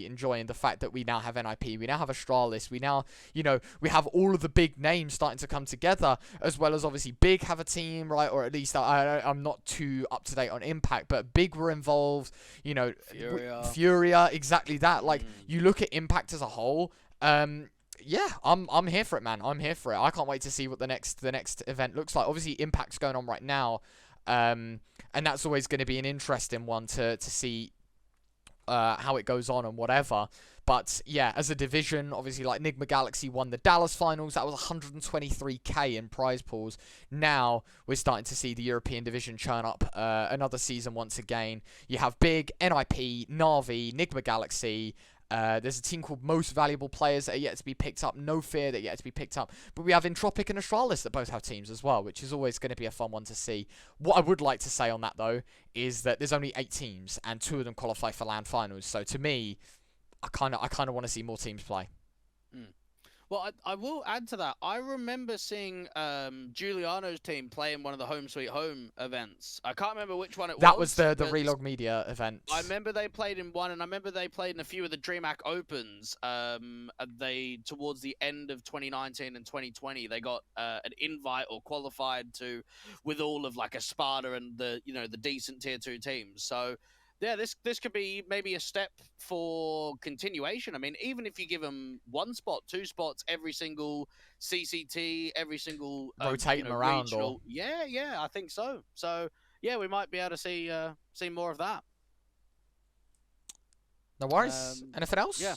enjoying the fact that we now have NIP, we now have Astralis, we now, we have all of the big names starting to come together, as well as obviously Big have a team, right? Or at least I'm not too up to date on Impact, but Big were involved, Furia, exactly that. Like, you look at Impact as a whole, yeah, I'm here for it, man. I'm here for it. I can't wait to see what the next event looks like. Obviously, Impact's going on right now. And that's always going to be an interesting one to see how it goes on and whatever. But yeah, as a division, obviously, like Nigma Galaxy won the Dallas finals. That was 123k in prize pools. Now we're starting to see the European division churn up another season once again. You have Big, NIP, Na'Vi, Nigma Galaxy. There's a team called Most Valuable Players that are yet to be picked up. No Fear that are yet to be picked up. But we have Entropic and Astralis that both have teams as well, which is always going to be a fun one to see. What I would like to say on that, though, is that there's only 8 teams, and 2 of them qualify for LAN finals. So to me, I kind of want to see more teams play. Well, I will add to that. I remember seeing Giuliano's team play in one of the Home Sweet Home events. I can't remember which one it was. That was the Relog Media event. I remember they played in one, and I remember they played in a few of the DreamHack Opens. They towards the end of 2019 and 2020, they got an invite or qualified to with all of like a Sparta and the decent tier 2 teams. So. Yeah, this could be maybe a step for continuation. I mean, even if you give them 1 spot, 2 spots every single CCT, every single rotate them around, regional, yeah, I think so. So yeah, we might be able to see more of that. No worries. Anything else? Yeah.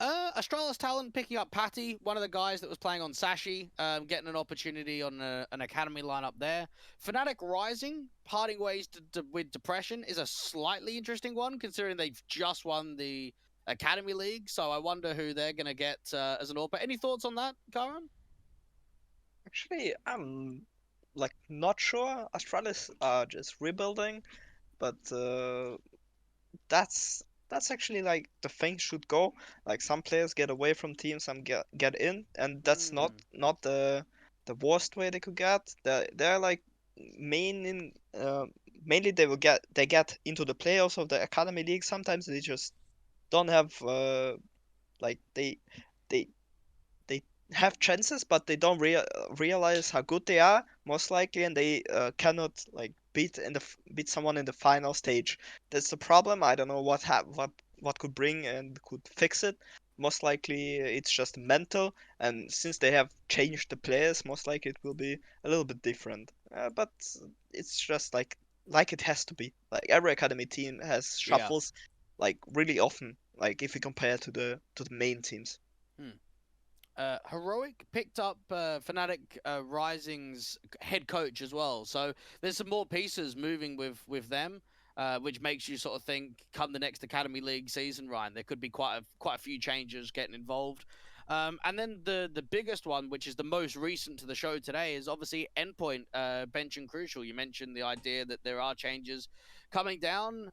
Astralis Talent picking up Patty, one of the guys that was playing on Sashi, getting an opportunity on an academy lineup there. Fnatic Rising, parting ways with Depression is a slightly interesting one, considering they've just won the Academy League. So I wonder who they're going to get as an AWP. Any thoughts on that, KaiR0N? Actually, I'm like not sure. Astralis are just rebuilding, but that's actually like the thing should go. Like some players get away from teams, some get in, and that's not the worst way they could get. They're like mainly they get into the playoffs of the Academy League. Sometimes they just don't have like they have chances, but they don't realize how good they are most likely, and they cannot like beat someone in the final stage. That's the problem. I don't know what could bring and could fix it. Most likely it's just mental, and since they have changed the players, most likely it will be a little bit different. But it's just like it has to be. Like every academy team has shuffles, like really often. Like if you compare to the main teams. Heroic picked up Fnatic Rising's head coach as well. So there's some more pieces moving with them, which makes you sort of think, come the next Academy League season, Ryan, there could be quite a few changes getting involved. And then the biggest one, which is the most recent to the show today, is obviously Endpoint, Bench and Crucial. You mentioned the idea that there are changes coming down.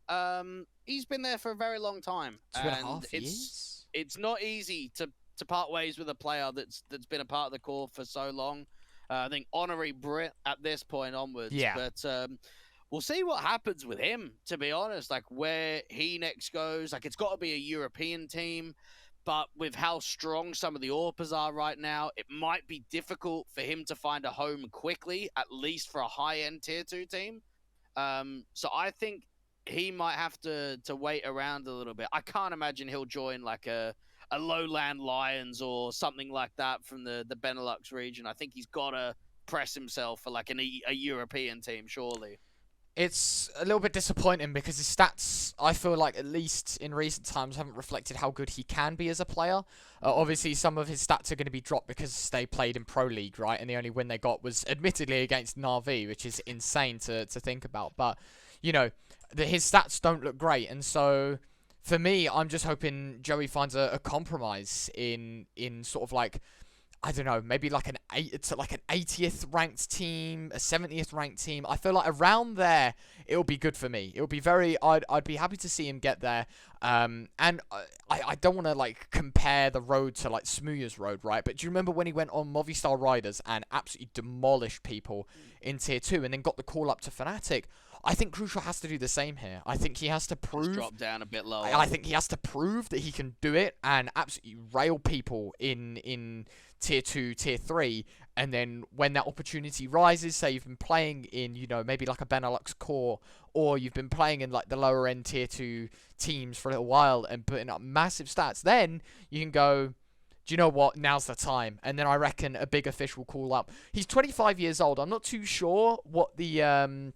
He's been there for a very long time. 2.5 years? It's not easy to part ways with a player that's been a part of the core for so long. I think honorary Brit at this point onwards. Yeah. But we'll see what happens with him, to be honest, like where he next goes. Like it's got to be a European team, but with how strong some of the AWPers are right now, it might be difficult for him to find a home quickly, at least for a high-end tier 2 team. So I think he might have to wait around a little bit. I can't imagine he'll join like a Lowland Lions or something like that from the Benelux region. I think he's got to press himself for like a European team, surely. It's a little bit disappointing because his stats, I feel like, at least in recent times, haven't reflected how good he can be as a player. Obviously, some of his stats are going to be dropped because they played in Pro League, right? And the only win they got was admittedly against Na'Vi, which is insane to think about. But, you know, his stats don't look great. And so, for me, I'm just hoping Joey finds a compromise in sort of like, I don't know, maybe like an 80th ranked team, a 70th ranked team. I feel like around there, it'll be good for me. It'll be I'd be happy to see him get there. And I don't want to like compare the road to like Smooya's road, right? But do you remember when he went on Movistar Riders and absolutely demolished people in tier 2 and then got the call up to Fnatic? I think Crucial has to do the same here. I think he has to prove... Drop down a bit lower. I think he has to prove that he can do it and absolutely rail people in tier 2, tier 3. And then when that opportunity rises, say you've been playing in, you know, maybe like a Benelux core, or you've been playing in like the lower end tier 2 teams for a little while and putting up massive stats, then you can go... Do you know what? Now's the time. And then I reckon a bigger fish will call up. He's 25 years old. I'm not too sure what the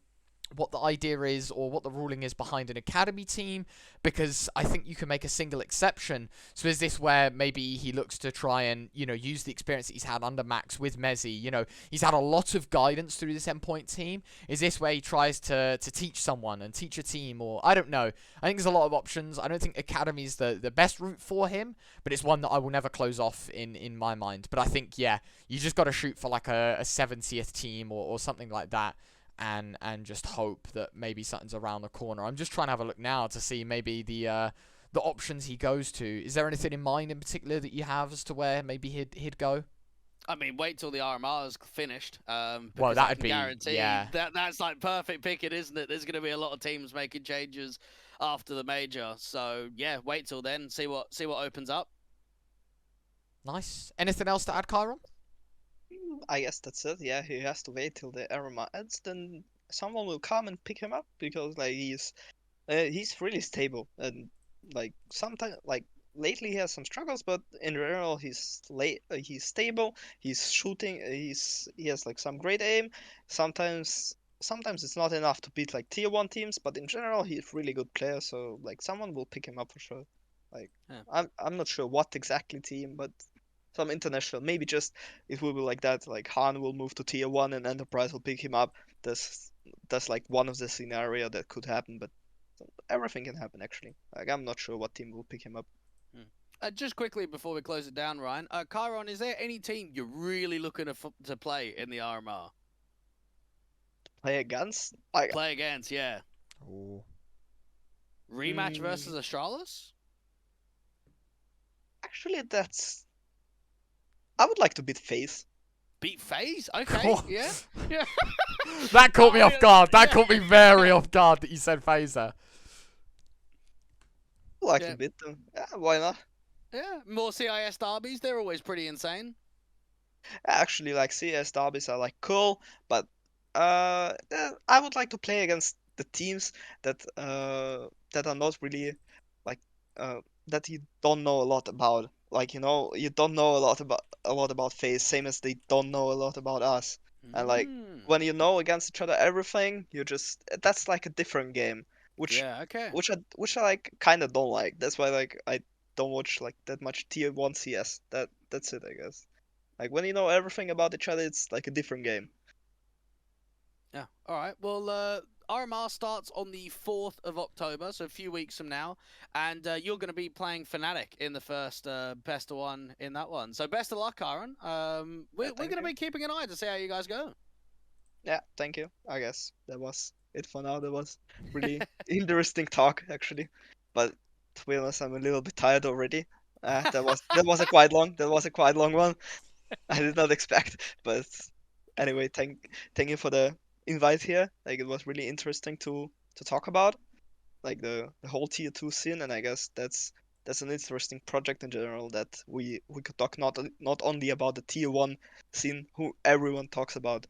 what the idea is or what the ruling is behind an academy team, because I think you can make a single exception. So is this where maybe he looks to try and, you know, use the experience that he's had under Max with Mezzi? You know, he's had a lot of guidance through this endpoint team. Is this where he tries to teach someone and teach a team? Or I don't know. I think there's a lot of options. I don't think academy is the best route for him, but it's one that I will never close off in my mind. But I think, yeah, you just got to shoot for like a 70th team or something like that. And just hope that maybe something's around the corner. I'm just trying to have a look now to see maybe the options he goes to. Is there anything in mind in particular that you have as to where maybe he'd go? I mean, wait till the RMR is finished. Well, that'd be guarantee yeah. That's like perfect picking, isn't it? There's going to be a lot of teams making changes after the major. So yeah, wait till then. See what opens up. Nice. Anything else to add, KaiR0N? I guess that's it. Yeah, he has to wait till the RMR ends, then someone will come and pick him up because like he's really stable, and like sometimes like lately he has some struggles, but in general he's stable. He's shooting. He has like some great aim. Sometimes it's not enough to beat like tier 1 teams, but in general he's really good player. So like someone will pick him up for sure. Like yeah. I'm not sure what exactly team, but some international, maybe just it will be like that. Like Han will move to tier 1 and Enterprise will pick him up. That's like one of the scenario that could happen, but everything can happen actually. Like I'm not sure what team will pick him up. Just quickly before we close it down, Ryan, KaiR0N, is there any team you're really looking to play in the RMR? Play against? Play against, yeah. Ooh. Rematch versus Astralis? Actually, I would like to beat FaZe. Beat FaZe? Okay, yeah. Yeah. That caught me off guard. That caught me very off guard that you said FaZe there. I'd like to beat them. Yeah, why not? Yeah, more CIS derbies, they're always pretty insane. Actually, like CS derbies are like cool, but I would like to play against the teams that are not really like that you don't know a lot about. Like, you know, you don't know a lot about FaZe, same as they don't know a lot about us. And like when you know against each other everything, that's like a different game, which I like kind of don't like. That's why like I don't watch like that much tier 1 CS. That's it, I guess. Like when you know everything about each other, it's like a different game. Yeah. All right. Well, RMR starts on the 4th of October, so a few weeks from now, and you're going to be playing Fnatic in the first best of 1 in that one. So best of luck, KaiR0N. We're going to be keeping an eye to see how you guys go. Yeah, thank you. I guess that was it for now. That was really interesting talk, actually. But to be honest, I'm a little bit tired already. That was a quite long one. I did not expect, but anyway, thank you for the invite here. Like it was really interesting to talk about, like the whole tier 2 scene, and I guess that's an interesting project in general that we could talk not only about the tier 1 scene who everyone talks about.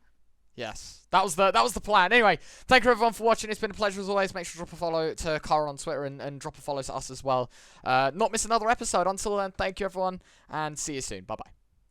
Yes, that was the plan. Anyway, thank you everyone for watching. It's been a pleasure as always. Make sure to drop a follow to KaiR0N on Twitter and drop a follow to us as well. Not miss another episode. Until then, thank you everyone, and see you soon. Bye bye.